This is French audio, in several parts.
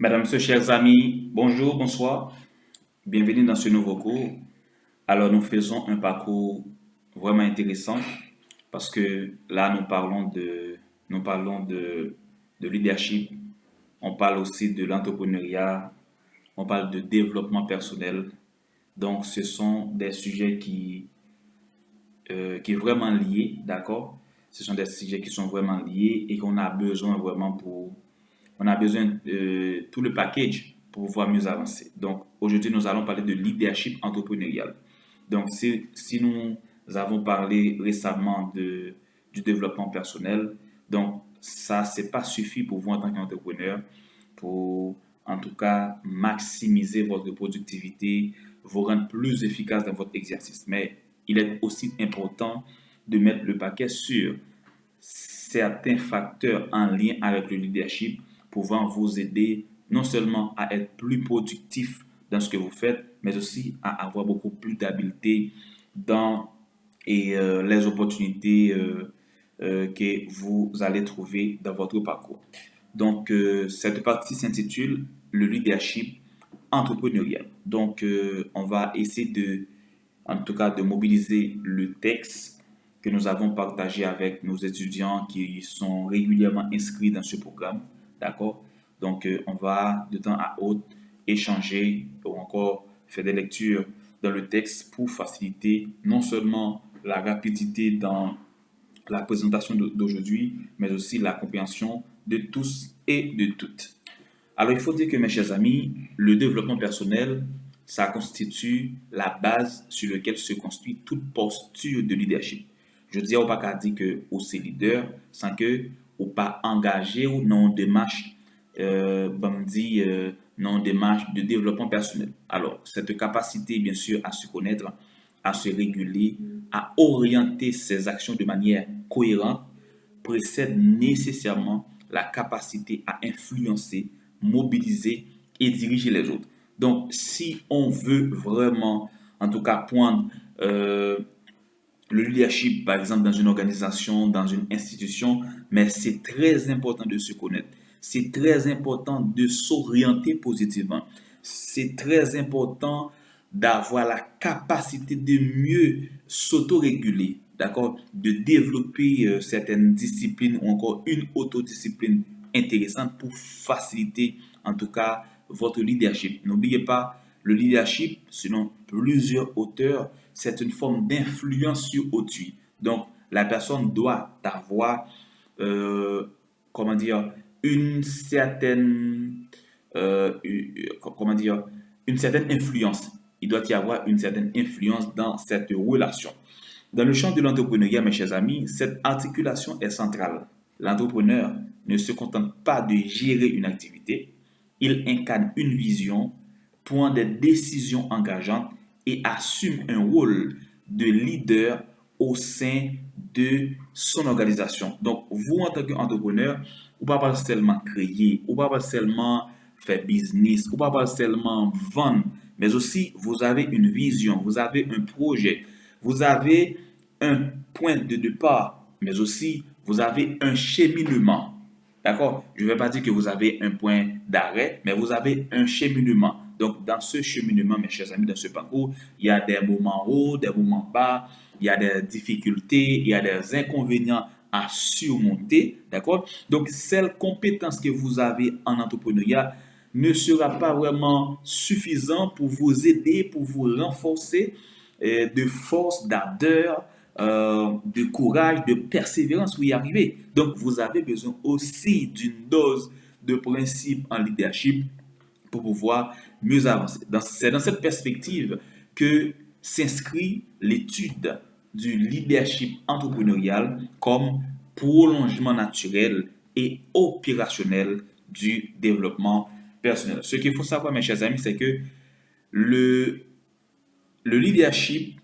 Madame, Messieurs, chers amis, bonjour, bonsoir. Bienvenue dans ce nouveau cours. Alors, nous faisons un parcours vraiment intéressant parce que là, nous parlons de leadership. On parle aussi de l'entrepreneuriat. On parle de développement personnel. Donc, ce sont des sujets qui est vraiment lié, d'accord? Ce sont des sujets qui sont vraiment liés et qu'on a besoin vraiment on a besoin de tout le package pour pouvoir mieux avancer. Donc, aujourd'hui, nous allons parler de leadership entrepreneurial. Donc, si nous avons parlé récemment du développement personnel, donc ça, c'est pas suffit pour vous en tant qu'entrepreneur pour, en tout cas, maximiser votre productivité, vous rendre plus efficace dans votre exercice. Mais il est aussi important de mettre le paquet sur certains facteurs en lien avec le leadership pouvant vous aider non seulement à être plus productif dans ce que vous faites, mais aussi à avoir beaucoup plus d'habileté dans les opportunités que vous allez trouver dans votre parcours. Donc, cette partie s'intitule le leadership entrepreneurial. Donc, on va essayer en tout cas, de mobiliser le texte que nous avons partagé avec nos étudiants qui sont régulièrement inscrits dans ce programme. D'accord? Donc, on va de temps à autre échanger ou encore faire des lectures dans le texte pour faciliter non seulement la rapidité dans la présentation d'aujourd'hui, mais aussi la compréhension de tous et de toutes. Alors, il faut dire que, mes chers amis, le développement personnel, ça constitue la base sur laquelle se construit toute posture de leadership. Je dis au pas qu'à dire que vous êtes leader sans que vous pas engagé ou non démarche, non démarche de développement personnel. Alors, cette capacité, bien sûr, à se connaître, à se réguler, à orienter ses actions de manière cohérente, précède nécessairement la capacité à influencer, mobiliser et diriger les autres. Donc, si on veut vraiment, en tout cas, prendre le leadership, par exemple, dans une organisation, dans une institution, mais c'est très important de se connaître. C'est très important de s'orienter positivement. C'est très important d'avoir la capacité de mieux s'autoréguler, d'accord? De développer certaines disciplines ou encore une autodiscipline intéressante pour faciliter, en tout cas, votre leadership. N'oubliez pas, le leadership, selon plusieurs auteurs, c'est une forme d'influence sur autrui. Donc, la personne doit avoir, euh, comment dire, une certaine, comment dire, une certaine influence. Il doit y avoir une certaine influence dans cette relation. Dans le champ de l'entrepreneuriat, mes chers amis, cette articulation est centrale. L'entrepreneur ne se contente pas de gérer une activité, il incarne une vision, prend des décisions engageantes et assume un rôle de leader au sein de son organisation. Donc, vous, en tant qu'entrepreneur, vous ne pouvez pas seulement créer, vous ne pouvez pas seulement faire business, vous ne pouvez pas seulement vendre, mais aussi vous avez une vision, vous avez un projet, vous avez un point de départ, mais aussi vous avez un cheminement. D'accord? Je ne vais pas dire que vous avez un point d'arrêt, mais vous avez un cheminement. Donc, dans ce cheminement, mes chers amis, dans ce parcours, il y a des moments hauts, des moments bas, il y a des difficultés, il y a des inconvénients à surmonter. D'accord? Donc, cette compétence que vous avez en entrepreneuriat ne sera pas vraiment suffisant pour vous aider, pour vous renforcer de force, d'ardeur, de courage, de persévérance pour y arriver. Donc, vous avez besoin aussi d'une dose de principe en leadership pour pouvoir mieux avancer. C'est dans cette perspective que s'inscrit l'étude du leadership entrepreneurial comme prolongement naturel et opérationnel du développement personnel. Ce qu'il faut savoir, mes chers amis, c'est que le, le leadership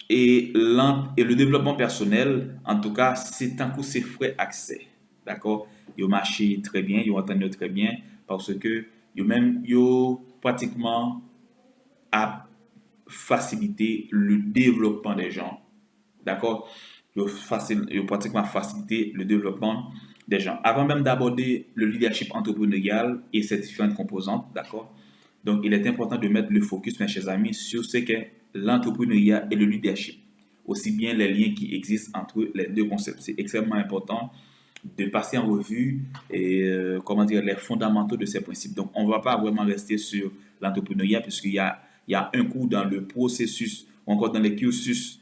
et le développement personnel, en tout cas, c'est un coup, c'est frais accès. D'accord? Ils marchent très bien, ils entendent très bien, parce que ils pratiquement à faciliter le développement des gens. D'accord? Ils pratiquement faciliter le développement des gens. Avant même d'aborder le leadership entrepreneurial et ses différentes composantes, d'accord? Donc, il est important de mettre le focus, mes chers amis, sur ce qu'est l'entrepreneuriat et le leadership. Aussi bien les liens qui existent entre les deux concepts. C'est extrêmement important de passer en revue comment dire, les fondamentaux de ces principes. Donc, on ne va pas vraiment rester sur l'entrepreneuriat puisqu'il y a un cours dans le processus ou encore dans les cursus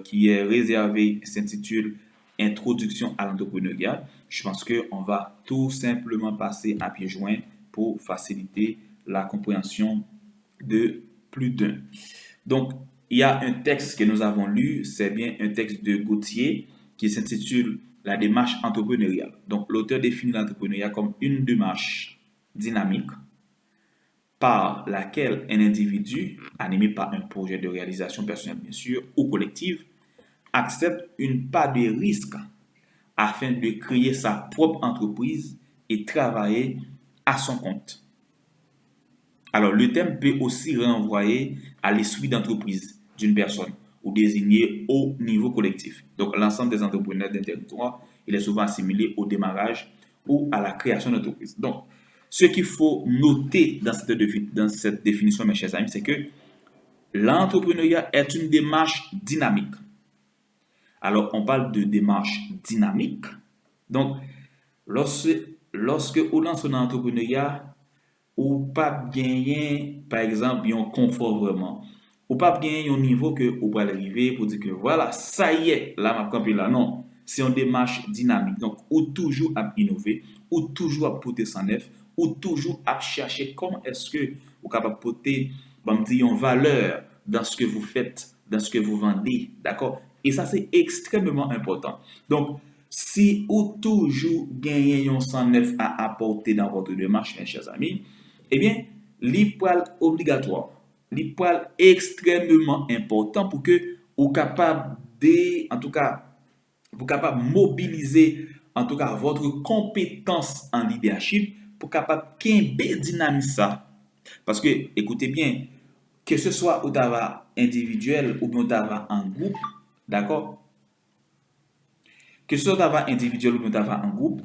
qui est réservé, s'intitule Introduction à l'entrepreneuriat. Je pense qu'on va tout simplement passer à pieds joints pour faciliter la compréhension de plus d'un. Donc, il y a un texte que nous avons lu, c'est bien un texte de Gauthier qui s'intitule La démarche entrepreneuriale. Donc, l'auteur définit l'entrepreneuriat comme une démarche dynamique par laquelle un individu, animé par un projet de réalisation personnelle, bien sûr, ou collective, accepte une part de risque afin de créer sa propre entreprise et travailler à son compte. Alors, le terme peut aussi renvoyer à l'esprit d'entreprise d'une personne ou désigner au niveau collectif. Donc, l'ensemble des entrepreneurs d'un territoire, il est souvent assimilé au démarrage ou à la création d'entreprise. Donc, ce qu'il faut noter dans cette définition, mes chers amis, c'est que l'entrepreneuriat est une démarche dynamique. Alors, on parle de démarche dynamique. Donc, lorsque on lance un entrepreneuriat, ou pas gagner, par exemple, un confort vraiment. Ou pas gagner un niveau que vous pouvez arriver pour dire que voilà, ça y est, là, ma campagne là. Non, c'est une démarche dynamique. Donc, ou toujours à innover, ou toujours à porter sans neuf, ou toujours à chercher comment est-ce que vous êtes capable de porter, une valeur dans ce que vous faites, dans ce que vous vendez. D'accord? Et ça, c'est extrêmement important. Donc, si vous toujours gagnez un 109 à apporter dans votre démarche, mes chers amis, eh bien, l'IPRAL obligatoire, l'IPRAL extrêmement important pour que vous capable de, en tout cas, vous capable mobiliser, en tout cas, votre compétence en leadership pour capable qu'un dynamiser ça. Parce que, écoutez bien, que ce soit au travail individuel ou au travail en groupe, d'accord? Que ce soit au travail individuel ou au travail en groupe,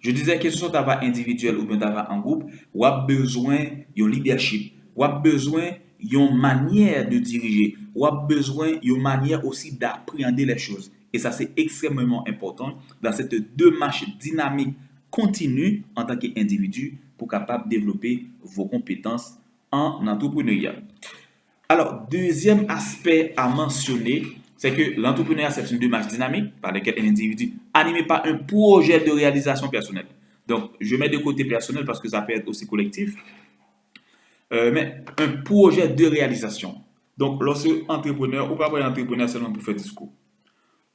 je disais que ce soit travail individuel ou bien travail en groupe, ou a besoin d'un leadership, ou a besoin d'une manière de diriger, ou a besoin d'une manière aussi d'appréhender les choses. Et ça, c'est extrêmement important dans cette démarche dynamique continue en tant qu'individu pour capable de développer vos compétences en entrepreneuriat. Alors, deuxième aspect à mentionner, c'est que l'entrepreneuriat, c'est une démarche dynamique par laquelle un individu animé par un projet de réalisation personnelle. Donc, je mets de côté personnel parce que ça peut être aussi collectif, mais un projet de réalisation. Donc, lorsque entrepreneur, ou pas pour l'entrepreneur seulement pour faire discours,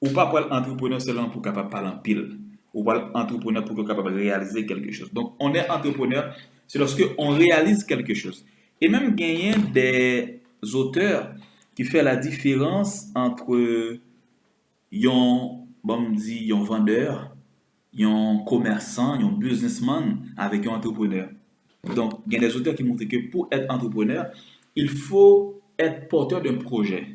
ou pas pour l'entrepreneur seulement pour capable parler en pile, ou pas l'entrepreneur pour capable réaliser quelque chose. Donc, on est entrepreneur, c'est lorsque on réalise quelque chose. Et même gagner des auteurs qui fait la différence entre un vendeur, un commerçant, un businessman avec un entrepreneur. Donc, il y a des auteurs qui montrent que pour être entrepreneur, il faut être porteur d'un projet.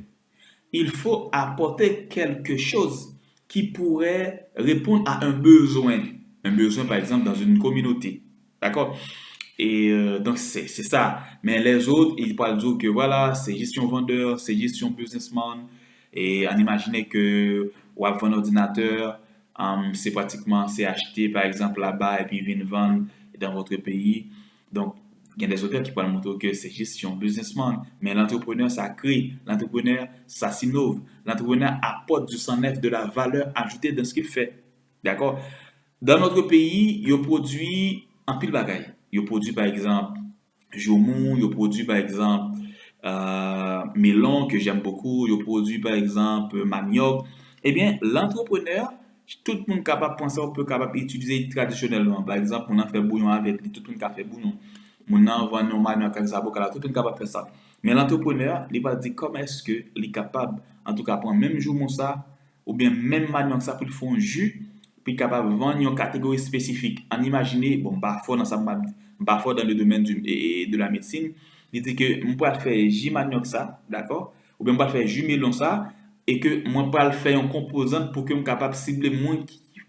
Il faut apporter quelque chose qui pourrait répondre à un besoin. Un besoin, par exemple, dans une communauté. D'accord? Et donc, c'est ça. Mais les autres, ils parlent dire que voilà, c'est gestion vendeur, c'est gestion businessman. Et on imagine que ou avoir un ordinateur, c'est pratiquement, c'est acheter par exemple là-bas et puis venir vendre dans votre pays. Donc, il y a des auteurs qui parlent montrer que c'est gestion businessman. Mais l'entrepreneur, ça crée. L'entrepreneur, ça s'innove. L'entrepreneur apporte du sang neuf, de la valeur ajoutée dans ce qu'il fait. D'accord? Dans notre pays, il produit en pile bagaille. Il produit par exemple Jomon, il produit par exemple melon que j'aime beaucoup, il produit par exemple manioc. Eh bien, l'entrepreneur, tout le monde est capable de penser, on peut capable d'utiliser traditionnellement. Par exemple, on a fait bouillon avec lui, tout le monde a fait bouillon. On a vendu un manioc avec ça, tout le monde est capable de faire ça. Mais l'entrepreneur, il va dire comment est-ce qu'il est capable, en tout cas, prendre même Jomon ça, ou bien même manioc ça pour faire un jus, puis capable de vendre une catégorie spécifique. En imaginer, bon, parfois dans le domaine de la médecine, il dit que on peut faire J manioc ça, d'accord? ou bien on va faire jumelon ça, et que moi pas le faire en composante pour que je capable de cibler moins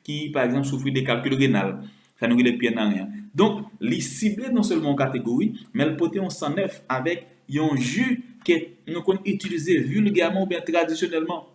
qui, par exemple, souffre des calculs rénal. Ça nous les pieds dans rien. Donc, les cibler non seulement en catégorie, mais le poter en 109 avec un jus que nous connaissons utiliser vulgairement ou bien traditionnellement.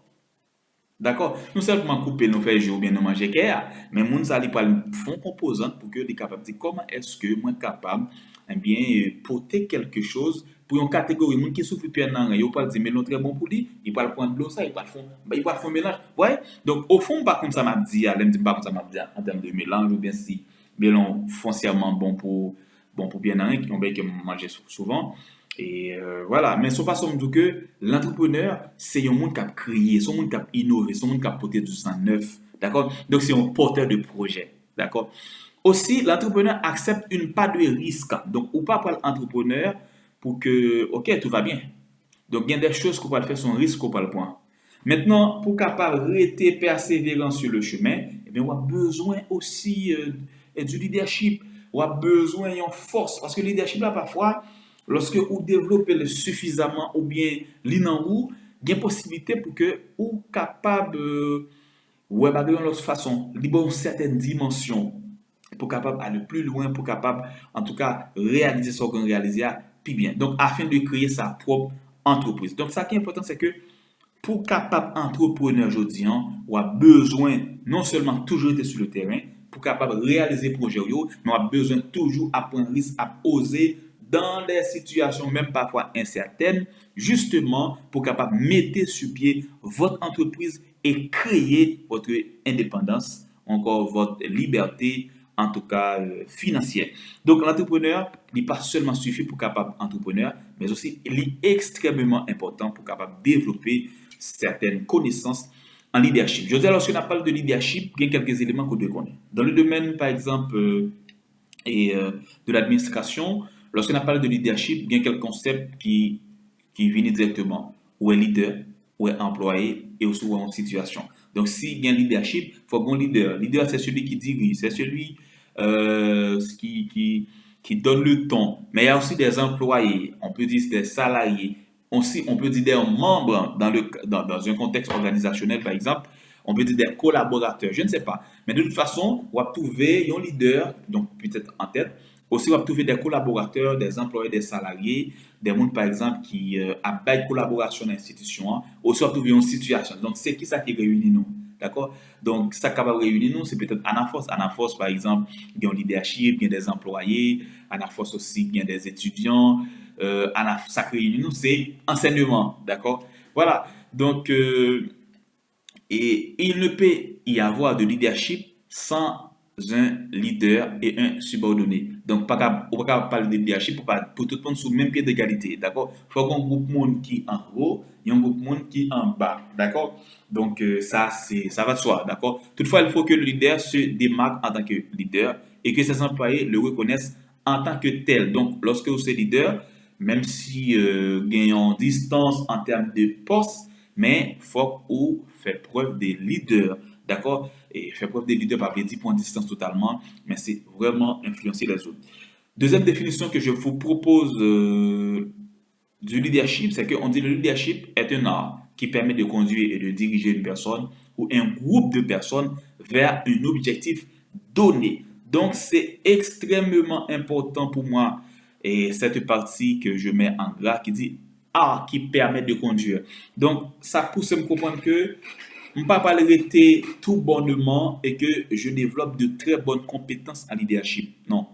D'accord? Nous seulement couper, nous faire jus ou bien nous manger qu'est, mais nous allons pas le fond composante pour que les capables de dire comment est-ce que moi capable eh bien porter quelque chose pour une catégorie moun qui souffre de nan yo pas dire mais non très bon pour lui il pas prendre de l'eau ça il pas fond mélange ouais donc au fond pas comme ça m'a dit l'aime dit pas comme ça m'a dit en termes de mélange ou bien si mélange foncièrement bon pour bien nan qui on bien que manger souvent et voilà mais sauf façon me dire que l'entrepreneur c'est un monde qui a créé son monde qui a innové son monde qui a porté du sang neuf d'accord donc c'est un porteur de projet d'accord. Aussi, l'entrepreneur accepte une part de risque. Donc, ou pas pour l'entrepreneur pour que, ok, tout va bien. Donc, il y a des choses qu'on va faire sans risque qu'on va le prendre. Maintenant, pour capable rester persévérant sur le chemin, eh bien, on a besoin aussi du leadership. On a besoin d'une force. Parce que le leadership, là, parfois, lorsque vous développez suffisamment ou bien l'inan il y a une possibilité pour que vous capable, ouais, bah, de l'autre façon, libre une certaine dimension pour capable aller plus loin, pour capable, en tout cas, réaliser ce qu'on réalise plus bien. Donc, afin de créer sa propre entreprise. Donc, ça qui est important, c'est que pour capable entrepreneur aujourd'hui, on a besoin non seulement toujours être sur le terrain, pour capable réaliser projet, mais on a besoin toujours à prendre risque, à oser dans des situations même parfois incertaines, justement pour capable mettre sur pied votre entreprise et créer votre indépendance, encore votre liberté, en tout cas financière. Donc l'entrepreneur n'est pas seulement suffit pour capable entrepreneur, mais aussi il est extrêmement important pour capable développer certaines connaissances en leadership. Je dis alors, lorsqu'on parle de leadership, il y a quelques éléments qu'on doit connaître. Dans le domaine, par exemple, de l'administration, lorsqu'on parle de leadership, il y a quelques concepts qui viennent directement. Ou est leader, ou est employé, et aussi ou est en situation. Donc, s'il y a un leadership, il faut un leader. Leader, c'est celui qui dirige, c'est celui qui donne le ton. Mais il y a aussi des employés, on peut dire des salariés, aussi, on peut dire des membres dans un contexte organisationnel, par exemple, on peut dire des collaborateurs, je ne sais pas. Mais de toute façon, on va trouver un leader, donc peut-être en tête. Aussi, on va trouver des collaborateurs, des employés, des salariés, des gens, par exemple, qui abattent collaboration dans l'institution. Aussi, on va trouver une situation. Donc, c'est qui ça qui réunit nous? D'accord? Donc, ça qui va réunir nous, c'est peut-être Anaforce. Anaforce, par exemple, il y a un leadership, il y a des employés. Anaforce aussi, il y a des étudiants. Ça qui réunit nous, c'est enseignement. D'accord? Voilà. Donc, et il ne peut y avoir de leadership sans un leader et un subordonné. Donc, on ne peut pas parler de leadership pour tout le monde sur le même pied d'égalité. D'accord? Il faut qu'on groupe monde qui est en haut et un groupe monde qui est en bas. D'accord? Donc, ça va de soi. D'accord? Toutefois, il faut que le leader se démarque en tant que leader et que ses employés le reconnaissent en tant que tel. Donc, lorsque vous êtes leader, même si gagnons distance en termes de poste, mais il faut que vous faites preuve de leader. D'accord? Et faire preuve de leader par 10 points de distance totalement, mais c'est vraiment influencer les autres. Deuxième définition que je vous propose du leadership, c'est qu'on dit que le leadership est un art qui permet de conduire et de diriger une personne ou un groupe de personnes vers un objectif donné. Donc, c'est extrêmement important pour moi et cette partie que je mets en gras qui dit art qui permet de conduire. Donc, ça pousse à me comprendre que je ne peux pas parler tout bonnement et que je développe de très bonnes compétences en leadership. Non.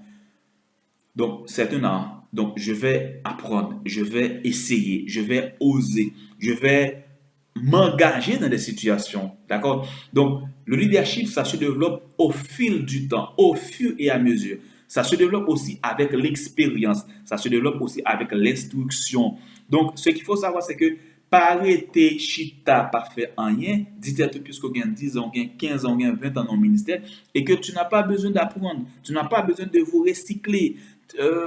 Donc, c'est un art. Donc, je vais apprendre, je vais essayer, je vais oser, je vais m'engager dans des situations. D'accord? Donc, le leadership, ça se développe au fil du temps, au fur et à mesure. Ça se développe aussi avec l'expérience. Ça se développe aussi avec l'instruction. Donc, ce qu'il faut savoir, c'est que pas arrêter chita, pas faire rien, dis-toi puisque tu as 10 ans, 15 ans, 20 ans dans le ministère, et que tu n'as pas besoin d'apprendre, tu n'as pas besoin de vous recycler.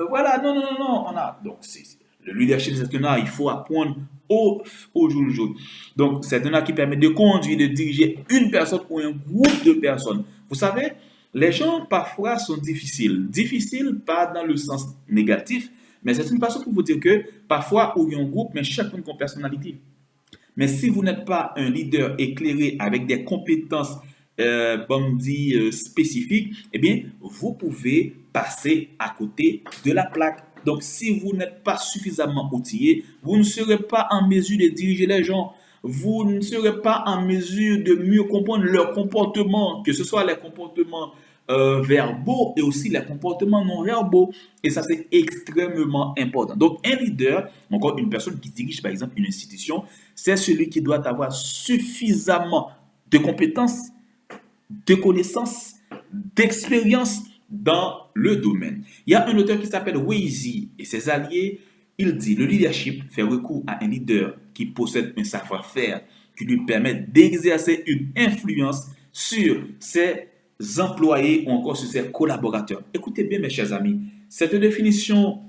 Voilà, non, non, non, non, on a. Donc, le leadership, c'est un art, il faut apprendre au jour le jour. Donc, c'est un art qui permet de conduire, de diriger une personne ou un groupe de personnes. Vous savez, les gens parfois sont difficiles. Difficiles, pas dans le sens négatif, mais c'est une façon pour vous dire que parfois, il y a un groupe, mais chacun a une personnalité. Mais si vous n'êtes pas un leader éclairé avec des compétences spécifiques, eh bien, vous pouvez passer à côté de la plaque. Donc, si vous n'êtes pas suffisamment outillé, vous ne serez pas en mesure de diriger les gens. Vous ne serez pas en mesure de mieux comprendre leur comportement, que ce soit les comportements verbaux et aussi les comportements non verbaux. Et ça, c'est extrêmement important. Donc, un leader, encore une personne qui dirige par exemple une institution, c'est celui qui doit avoir suffisamment de compétences, de connaissances, d'expérience dans le domaine. Il y a un auteur qui s'appelle Weizi et ses alliés. Il dit, le leadership fait recours à un leader qui possède un savoir-faire qui lui permet d'exercer une influence sur ses employés ou encore sur ses collaborateurs. Écoutez bien, mes chers amis, cette définition,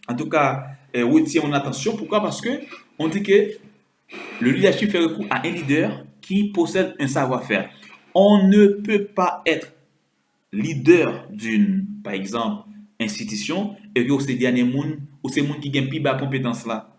en tout cas, retient mon attention. Pourquoi? Parce que on dit que le leadership fait recours à un leader qui possède un savoir-faire. On ne peut pas être leader d'une, par exemple, institution et que c'est dernier monde ou c'est monde qui gagne plus bas compétence là.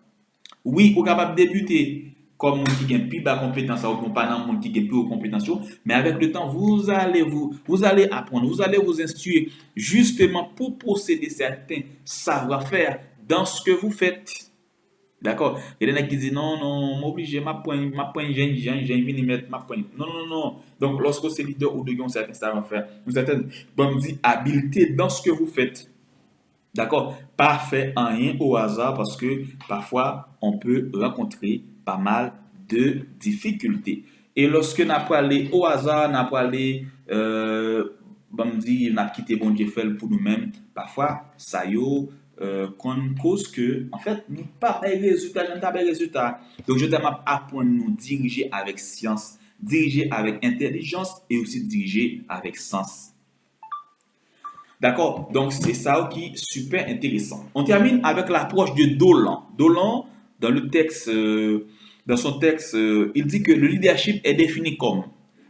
Oui, vous capable de débuter comme monde qui gagne plus bas compétence ou pas dans monde qui gagne plus haut compétence, mais avec le temps vous allez apprendre, vous allez vous instruire justement pour posséder certains savoir-faire dans ce que vous faites. D'accord? Il y a des gens qui disent non, m'oblige, j'ai venir mettre ma poigne. Non. Donc, lorsque c'est leader ou de un certain savoir-faire, vous avez une habileté dans ce que vous faites. D'accord? Pas fait en rien au hasard parce que parfois, on peut rencontrer pas mal de difficultés. Et lorsque n'a pas allé au hasard, n'a pas allé, n'a quitté bon Dieu fait pour nous-mêmes, parfois, ça y est, qu'on cause que, en fait, nous pas de résultats, je n'ai pas de résultats. Donc, je dois apprendre à nous diriger avec science, diriger avec intelligence et aussi diriger avec sens. D'accord? Donc, c'est ça qui est super intéressant. On termine avec l'approche de Dolan. Dolan, dans le texte, dans son texte, il dit que le leadership est défini comme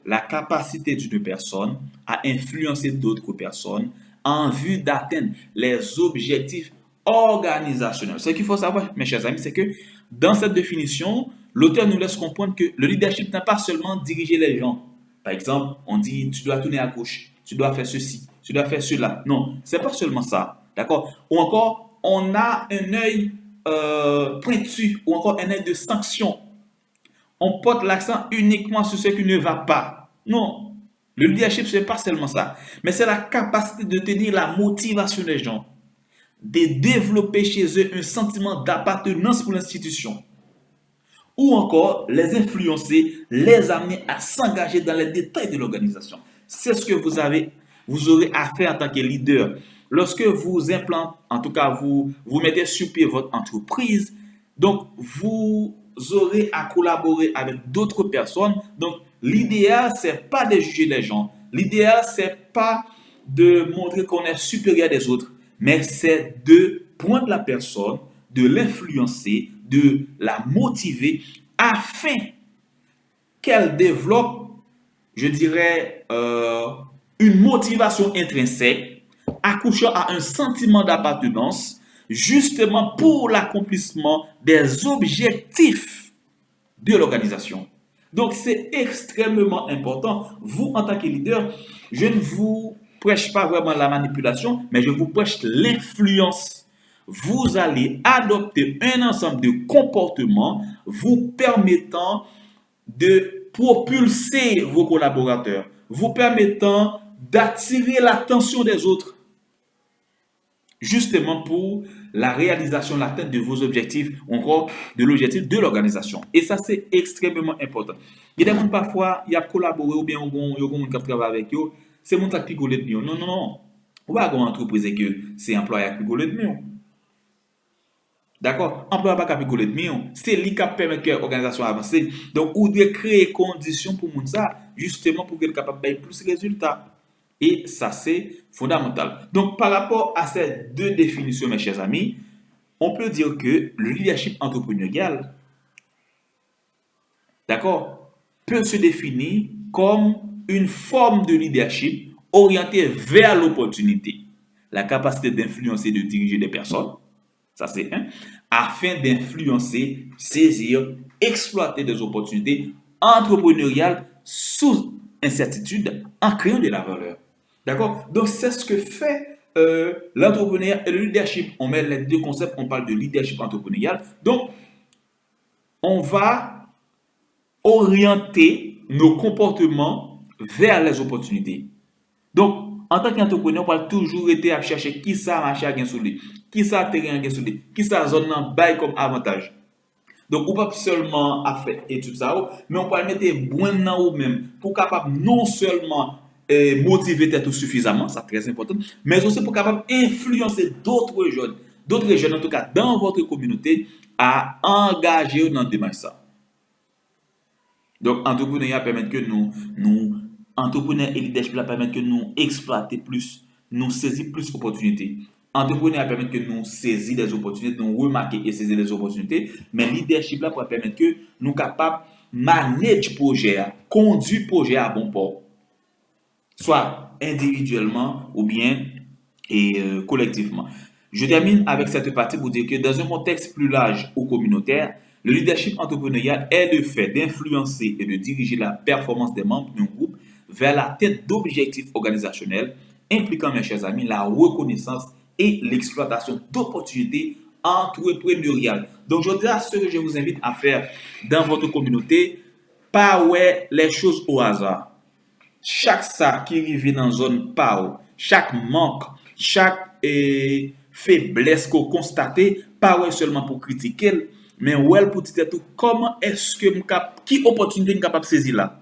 la capacité d'une personne à influencer d'autres personnes en vue d'atteindre les objectifs organisationnels. Ce qu'il faut savoir, mes chers amis, c'est que dans cette définition, l'auteur nous laisse comprendre que le leadership n'est pas seulement diriger les gens. Par exemple, on dit tu dois tourner à gauche, tu dois faire ceci, tu dois faire cela. Non, c'est pas seulement ça. D'accord? Ou encore, on a un œil pointu ou encore un œil de sanction. On porte l'accent uniquement sur ce qui ne va pas. Non, le leadership, ce n'est pas seulement ça, mais c'est la capacité de tenir la motivation des gens, de développer chez eux un sentiment d'appartenance pour l'institution, ou encore les influencer, les amener à s'engager dans les détails de l'organisation. C'est ce que vous aurez à faire en tant que leader. Lorsque vous implantez, en tout cas, vous mettez sur pied votre entreprise, donc vous aurez à collaborer avec d'autres personnes. Donc, l'idéal, c'est pas de juger les gens. L'idéal, c'est pas de montrer qu'on est supérieur des autres, mais c'est de prendre la personne, de l'influencer, de la motiver afin qu'elle développe, je dirais, une motivation intrinsèque, accouchant à un sentiment d'appartenance, justement pour l'accomplissement des objectifs de l'organisation. Donc, c'est extrêmement important. Vous, en tant que leader, je ne vous prêche pas vraiment la manipulation, mais je vous prêche l'influence. Vous allez adopter un ensemble de comportements vous permettant de propulser vos collaborateurs, vous permettant d'attirer l'attention des autres, justement pour la réalisation, l'atteinte de vos objectifs, ou encore de l'objectif de l'organisation. Et ça, c'est extrêmement important. Il y a des gens parfois, il y a collaboré ou bien il y a des gens qui travaillent avec eux, c'est mon qui pigole de mieux. Non. Ou pas une entreprise que c'est employé qui pigole de mieux. D'accord? Employé pas qui pigole de mieux. C'est lui qui permet que l'organisation avance. Donc, vous devez créer conditions pour ça, justement pour qu'elle soit capable de plus de résultats. Et ça, c'est fondamental. Donc, par rapport à ces deux définitions, mes chers amis, on peut dire que le leadership entrepreneurial, d'accord, peut se définir comme une forme de leadership orientée vers l'opportunité, la capacité d'influencer et de diriger des personnes, ça c'est un, afin d'influencer, saisir exploiter des opportunités entrepreneuriales sous incertitude en créant de la valeur. D'accord? Donc, c'est ce que fait l'entrepreneuriat et le leadership. On met les deux concepts, on parle de leadership entrepreneurial. Donc, on va orienter nos comportements vers les opportunités. Donc, en tant qu'entrepreneur, on va toujours être à chercher qui ça marche à gain sous lui, qui ça terrain à gain sous lui, qui ça zone en bail comme avantage. Donc, on pas seulement à faire études ça, mais on peut mettre bon dans ou même pour capable non seulement motiver tête suffisamment, ça très important, mais aussi pour capable influencer d'autres jeunes en tout cas dans votre communauté à engager dans démarche ça. Donc, entrepreneuriat permet que entrepreneurs et leadership permettent que nous exploiter plus, nous saisir plus d'opportunités. Entrepreneur permet que nous saisir des opportunités, nous remarquer et saisir des opportunités, mais leadership là pour permettre que nous capables manager projet, conduire projet à bon port, soit individuellement ou bien collectivement. Je termine avec cette partie pour dire que dans un contexte plus large ou communautaire, le leadership entrepreneurial est le fait d'influencer et de diriger la performance des membres d'un groupe vers l'atteinte d'objectifs organisationnels impliquant, mes chers amis, la reconnaissance et l'exploitation d'opportunités entrepreneuriales. Donc, je dis à ce que je vous invite à faire dans votre communauté, pas ouais les choses au hasard. Chaque ça qui arrive dans une zone pas, chaque manque, chaque faiblesse qu'on constate, pas ouais seulement pour critiquer, mais ouais pour dire tout comment est-ce que qui opportunité je capable saisir là,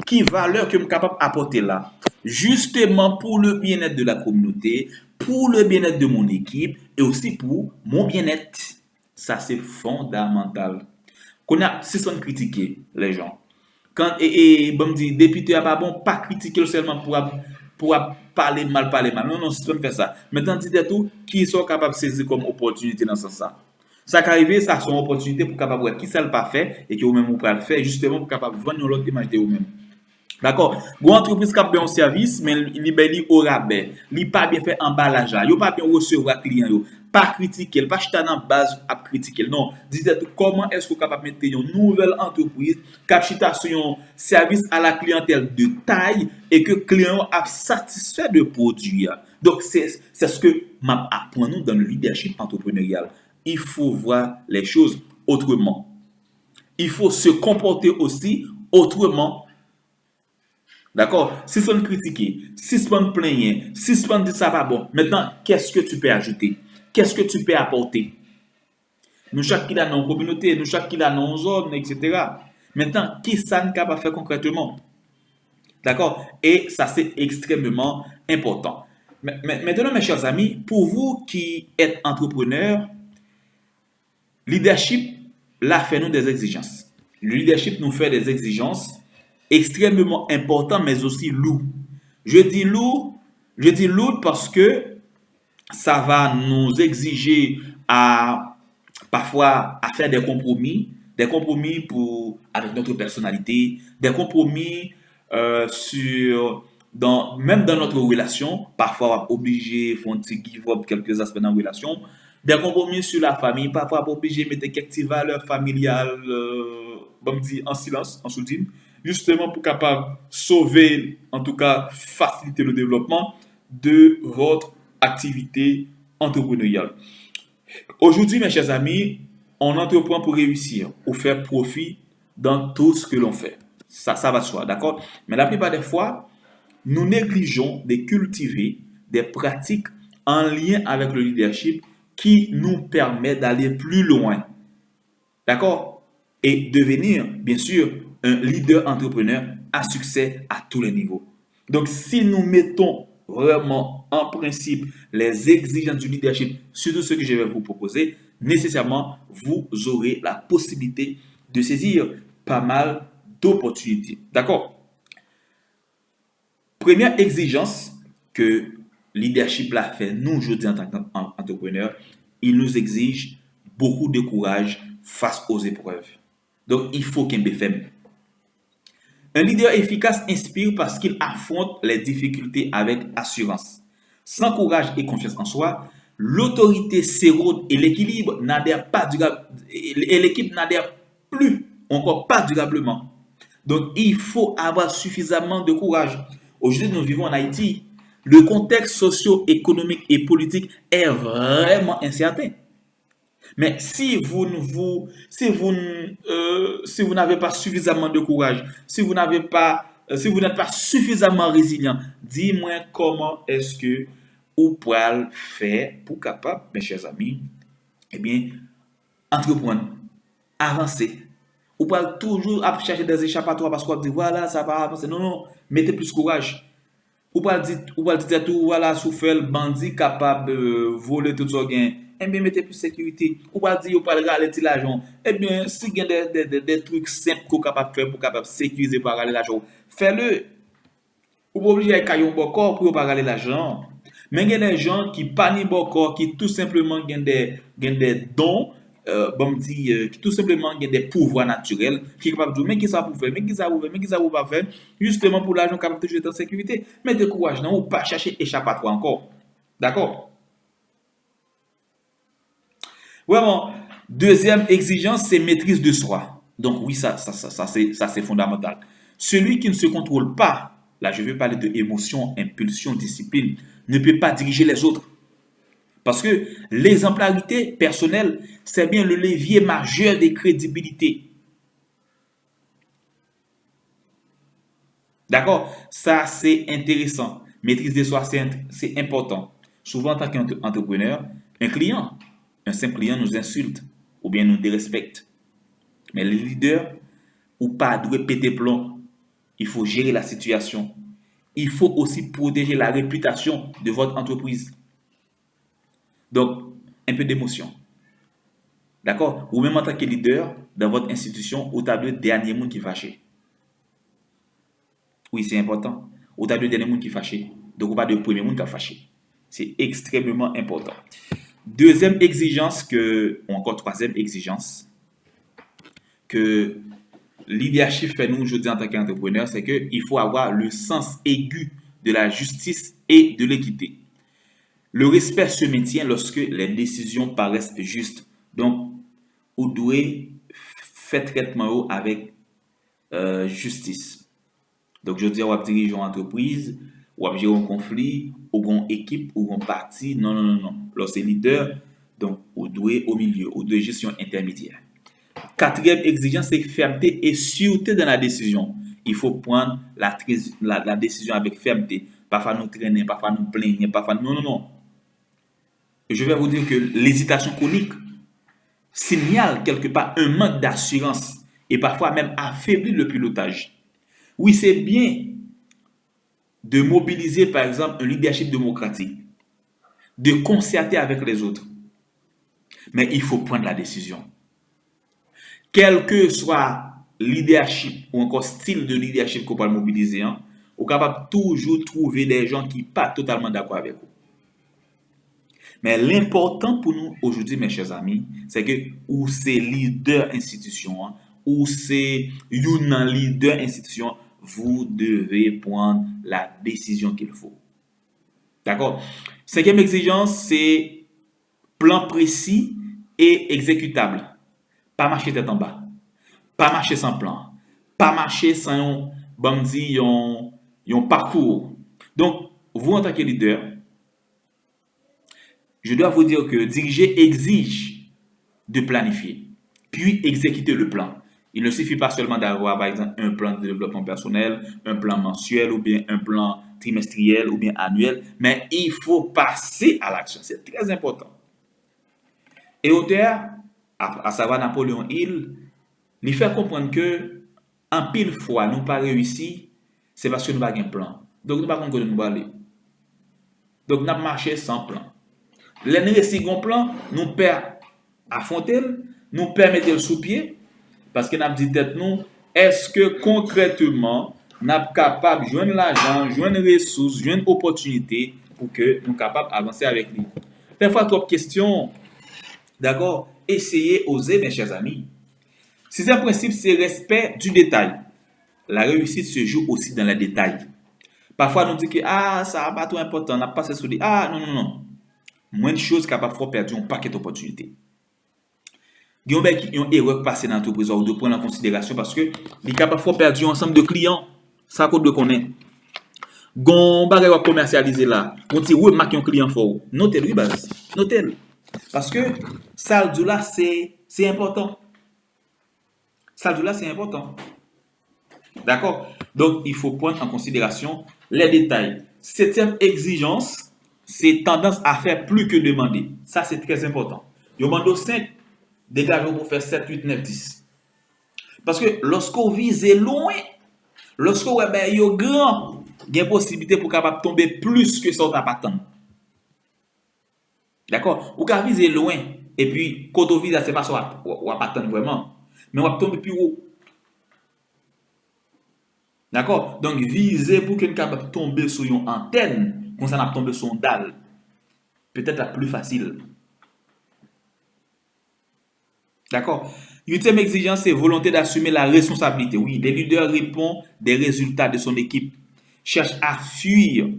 qui valeur que je capable apporter là, justement pour le bien-être de la communauté, pour le bien-être de mon équipe et aussi pour mon bien-être. Ça c'est fondamental. Qu'on a si on critiquer les gens. Quand bon me dit député a pas bon pas critiquer seulement pour parler mal. Non non, si on fait ça. Maintenant dit tout qui sont capables de saisir comme opportunité dans ce sens ça. Ça qui arrive, ça sont opportunité pour capable voir qui ça le pas fait et que vous même vous pas le faire justement pour capable vendre l'autre image de vous même. D'accord? Une entreprise qui a fait un service mais il est au rabais, il pas bien fait emballage, il pas bien recevoir client yo, pas critiquer, pas acheter dans base à critiquer. Non, dites comment est-ce que vous capable mettre une nouvelle entreprise qui a un service à la clientèle de taille et que client a satisfait de produit. Donc c'est ce que m'a apprend nous dans le leadership entrepreneurial. Il faut voir les choses autrement. Il faut se comporter aussi autrement. D'accord? Si on critiquer, si on plaigner, si on dit ça pas bon, maintenant, qu'est-ce que tu peux ajouter? Qu'est-ce que tu peux apporter? Nous, chaque qui a dans la communauté, nous, chaque qui a dans une zone, etc. Maintenant, qui ça ne peut pas faire concrètement? D'accord? Et ça, c'est extrêmement important. Maintenant, mes chers amis, pour vous qui êtes entrepreneurs, leadership, là, fait nous des exigences. Le leadership nous fait des exigences extrêmement importantes, mais aussi lourdes. Je dis lourd parce que ça va nous exiger parfois à faire des compromis avec notre personnalité, des compromis même dans notre relation, parfois obligé de faire un petit give up quelques aspects dans la relation, des compromis sur la famille, parfois obligé de mettre quelques valeurs familiales en silence, en sourdine, justement pour capable sauver, en tout cas faciliter le développement de votre activité entrepreneuriale. Aujourd'hui, mes chers amis, on entreprend pour réussir, pour faire profit dans tout ce que l'on fait. Ça va de soi, d'accord? Mais la plupart des fois, nous négligeons de cultiver des pratiques en lien avec le leadership qui nous permettent d'aller plus loin. D'accord? Et devenir, bien sûr, un leader entrepreneur à succès à tous les niveaux. Donc, si nous mettons vraiment en principe les exigences du leadership sur tout ce que je vais vous proposer, nécessairement, vous aurez la possibilité de saisir pas mal d'opportunités. D'accord? Première exigence que leadership l'a fait, nous aujourd'hui en tant qu'entrepreneurs, il nous exige beaucoup de courage face aux épreuves. Donc, il faut qu'il y ait BFM. Un leader efficace inspire parce qu'il affronte les difficultés avec assurance. Sans courage et confiance en soi, l'autorité s'érode et l'équilibre n'adhère pas plus, encore pas durablement. Donc, il faut avoir suffisamment de courage. Aujourd'hui, nous vivons en Haïti. Le contexte socio-économique et politique est vraiment incertain. Mais si vous n'avez pas suffisamment de courage, si vous n'êtes pas suffisamment résilient, dis-moi comment est-ce que vous pouvez faire pour capable, mes chers amis, eh bien, entreprendre, avancer. Ou pas toujours chercher des échappatoires parce qu'on dit voilà, ça va avancer. Non, non, mettez plus courage. Ou pas dire tout, voilà, souffle, bandit capable de voler tout son gain. Eh bien, mettez plus sécurité. Ou pas dire, ou pas regarder l'argent. Eh bien, si il y a des trucs simples qu'on est capable de faire pour capable sécuriser pour regarder l'argent, fais-le. Ou pas obligé de cailler un bon corps pour pas regarder l'argent. Mais il y a des gens qui paniquent bon corps, qui tout simplement ont des dons, qui tout simplement ont des pouvoirs naturels, qui sont capables de dire, mais qui ça pour faire, mais qui ça pour faire, mais qui ça pour pas faire, justement pour l'argent capable de toujours être en sécurité. Mais de courage, non, ou pas chercher échappatoire encore. D'accord? Vraiment, deuxième exigence, c'est maîtrise de soi. Donc oui, ça c'est fondamental. Celui qui ne se contrôle pas, là je vais parler de émotion, impulsion, discipline, ne peut pas diriger les autres. Parce que l'exemplarité personnelle, c'est bien le levier majeur des crédibilités. D'accord? Ça, c'est intéressant. Maîtrise de soi, c'est important. Souvent, en tant qu'entrepreneur, un simple client nous insulte ou bien nous dérespecte. Mais le leader, ou pas doit péter plomb, il faut gérer la situation. Il faut aussi protéger la réputation de votre entreprise. Donc, un peu d'émotion. D'accord? Ou même en tant que leader, dans votre institution, vous avez le dernier monde qui est fâché. Oui, c'est important. Vous avez le dernier monde qui est fâché. Donc, vous pas le premier monde qui est fâché. C'est extrêmement important. Deuxième exigence ou encore troisième exigence, que leadership fait nous aujourd'hui en tant qu'entrepreneur, c'est qu'il faut avoir le sens aigu de la justice et de l'équité. Le respect se maintient lorsque les décisions paraissent justes. Donc, vous devez faire traitement avec justice. Donc, je dis, on va diriger une entreprise, on va gérer un conflit, ou une équipe, ou un parti. Non, non, non, non. Lorsque leader, donc, on doit au milieu, on doit gestion intermédiaire. Quatrième exigence, c'est fermeté et sûreté dans la décision. Il faut prendre la décision avec fermeté. Parfois nous traîner, parfois nous plaigner, parfois non, non, non. Je vais vous dire que l'hésitation chronique signale quelque part un manque d'assurance et parfois même affaiblit le pilotage. Oui, c'est bien de mobiliser par exemple un leadership démocratique, de concerter avec les autres, mais il faut prendre la décision. Quel que soit leadership ou encore style de leadership qu'on peut mobiliser, on est capable toujours trouver des gens qui ne sont pas totalement d'accord avec vous. Mais l'important pour nous aujourd'hui, mes chers amis, c'est que ou c'est leader institution, ou c'est un leader institution, vous devez prendre la décision qu'il faut. D'accord? Cinquième exigence, c'est plan précis et exécutable. Pas marcher tête en bas. Pas marcher sans plan. Pas marcher sans un parcours. Donc, vous en tant que leader, je dois vous dire que diriger exige de planifier, puis exécuter le plan. Il ne suffit pas seulement d'avoir, par exemple, un plan de développement personnel, un plan mensuel ou bien un plan trimestriel ou bien annuel, mais il faut passer à l'action. C'est très important. Et auteur, à savoir Napoléon Hill, lui fait comprendre que en pile fois, nous pas réussi, c'est parce que nous n'avons pas un plan. Donc, nous ne pouvons pas nous aller. Donc, nous avons marché sans plan. L'année second plan, nous perd affronter, nous permettre le sous-pied, parce que nous avons dit tête nous, est-ce que concrètement, nous sommes capables de joindre l'argent, joindre les ressources, joindre l'opportunité pour que nous soyons capables d'avancer avec lui. Des fois, trop de questions. D'accord? Essayez, osez, mes chers amis. Sixième principe, c'est respect du détail. La réussite se joue aussi dans les détails. Parfois, nous disons que ça n'a pas trop important, on n'a pas sur non, non, non. Moins de choses capables de faire perdre un paquet d'opportunités. Il y a une erreur passée dans l'entreprise ou de prendre en considération parce que les capables de perdre un ensemble de clients. Ça qu'on doit connaître. Gon bagay va commercialiser là. On dit oui, marque un client fort. Notez-le, base. Notez-le. Parce que ça là c'est important. Ça là c'est important. D'accord? Donc il faut prendre en considération les détails. Septième exigence, c'est tendance à faire plus que demander. Ça c'est très important. Yo mando 5, dégagez pour faire 7, 8, 9, 10. Parce que lorsqu'on vise loin, lorsqu'on est grand, il y a une possibilité pour capable tomber plus que ça on t'a pas tant. D'accord? Ou qu'à viser loin et puis quand on vise c'est pas ça on pas tant vraiment, mais on va tomber plus haut. D'accord? Donc viser pour qu'on capable tomber sur une antenne, comme ça n'a tomber sur une dalle. Peut-être la plus facile. D'accord? Huitième exigence, c'est volonté d'assumer la responsabilité. Oui, les leaders répondent des résultats de son équipe, cherchent à fuir,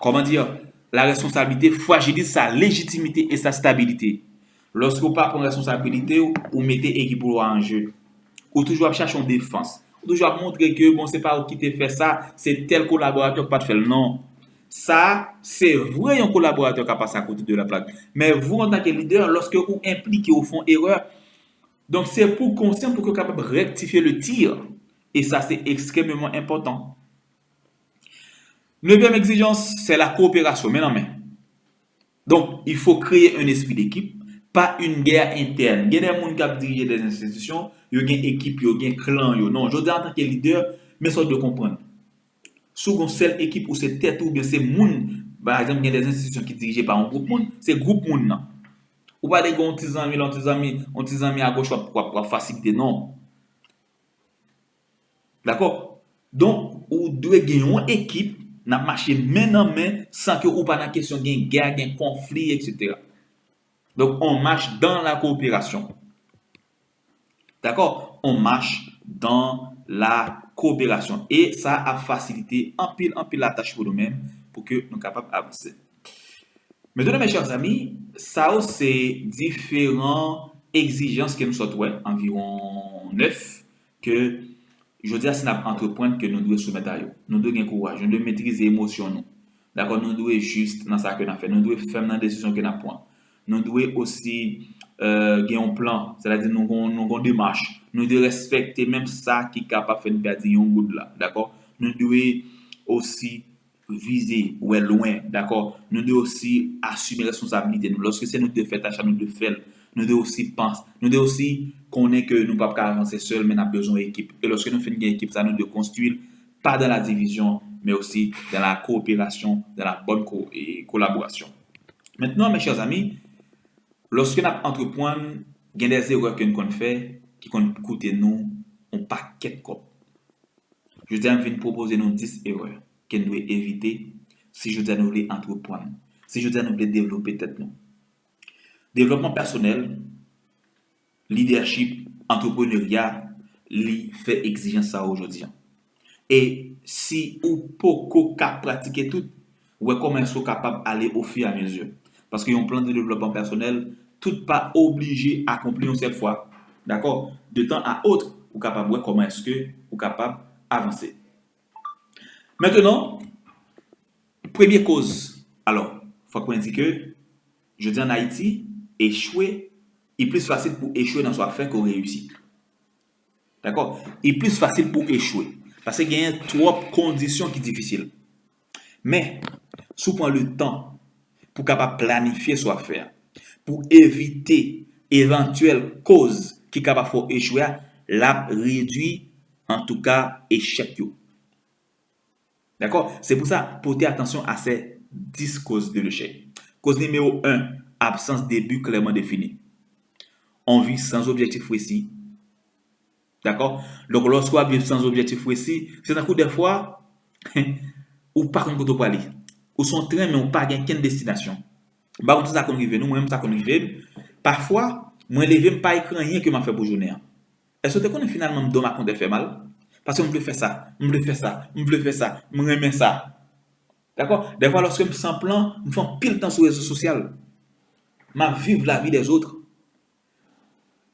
comment dire, la responsabilité fragilise sa légitimité et sa stabilité. Lorsque vous pas prendre responsabilité, vous mettez l'équipe en jeu. Ou toujours chercher une défense. Ou toujours montrer que bon, c'est pas vous qui te fait ça, c'est tel collaborateur qui pas faire. Non. Ça, c'est vrai un collaborateur qui a passé à côté de la plaque. Mais vous, en tant que leader, lorsque vous impliquez au fond erreur, donc c'est pour conscient pour que vous capable de rectifier le tir. Et ça, c'est extrêmement important. Neuvième exigence, c'est la coopération. Mais non, mais. Donc, il faut créer un esprit d'équipe, pas une guerre interne. Il y a des gens qui dirigent des institutions, il y a une équipe, il y a un clan. Non, je dis en tant que leader, mais ça de comprendre. Sous une seule équipe ou c'est tête ou bien c'est moun, par exemple, il y a des institutions qui sont dirigées par un groupe moun, c'est groupe moun nan. Ou pas des petits amis à gauche pour faciliter, non. D'accord? Donc, ou devez gagner une équipe, n'a marché main en main sans que ou pas dans question de guerre, de conflit, etc. Donc, on marche dans la coopération. D'accord? On marche dans la coopération. Et ça a facilité en pile la tâche pour nous-mêmes pour que nous soyons capables d'avancer. Maintenant, mes chers amis, ça c'est différentes exigences que nous sommes environ 9 que je dis à c'est entreprendre que nous devons soumettre à eux. Nous devons avoir courage, nous devons maîtriser les émotions. Nous. D'accord? Nous devons juste dans ça que nous fait. Nous devons faire dans la décision que nous prenons. Nous devons aussi avoir un plan, c'est-à-dire nous avons une démarche. Nous devons respecter même ça qui est capable de faire une perte de goût là. D'accord? Nous devons aussi viser ou est loin. D'accord? Nous devons aussi assumer responsabilité. Lorsque c'est nous de faire tâche, nous de faire. Nous devons aussi penser. Nous devons aussi connaître que nous ne pouvons pas avancer seul, mais nous avons besoin d'équipe. Et lorsque nous faisons une équipe, ça nous de construire, pas dans la division, mais aussi dans la coopération, dans la bonne collaboration. Maintenant, mes chers amis, lorsque nous entreprenons, il y a des erreurs que nous faisons qui coûtent nous un paquet de cop. Je dis, je vais proposer nous 10 erreurs que nous devons éviter si je dis nous voulons entreprendre, si je dis nous voulons développer tête nous. Développement personnel, leadership, entrepreneuriat, li fait exigence ça aujourd'hui. Et si ou poco cap pratiquer tout, ou comment est-ce capable d'aller au fur et à mesure. Parce qu'il y a un plan de développement personnel, tout pas obligé à accomplir cette fois. D'accord? De temps à autre, ou capable de voir comment est-ce que ou capable d'avancer. Maintenant, première cause. Alors, il faut qu'on dise que, je dis en Haïti, échouer est plus facile pour échouer dans son affaire qu'on réussit. D'accord? Il est plus facile pour échouer. Parce qu'il y a trop de conditions qui sont difficiles. Mais, si on prend le temps pour capable planifier son affaire, pour éviter éventuelles causes qui sont capables de échouer, la réduit en tout cas échec. D'accord? C'est pour ça, porter attention à ces 10 causes de l'échec. Cause numéro 1, absence de but clairement défini. On vit sans objectif précis. D'accord? Donc, lorsqu'on vit sans objectif précis, c'est un coup de fois, ou pas qu'on peut aller. Ou son train, mais on pas qu'une destination. Bah, on dit ça qu'on arrive, nous, même ça qu'on arrive. Parfois, moi, lever, pas écran rien que m'a fait pour journée. Est-ce que tu finalement me donne ma compte de faire mal? Parce que je veux faire ça, je veux faire ça, je veux faire ça, je remets ça. D'accord? Des fois, lorsque je me sens plan, je me fais pile temps sur les réseaux sociaux. Je vive la vie des autres.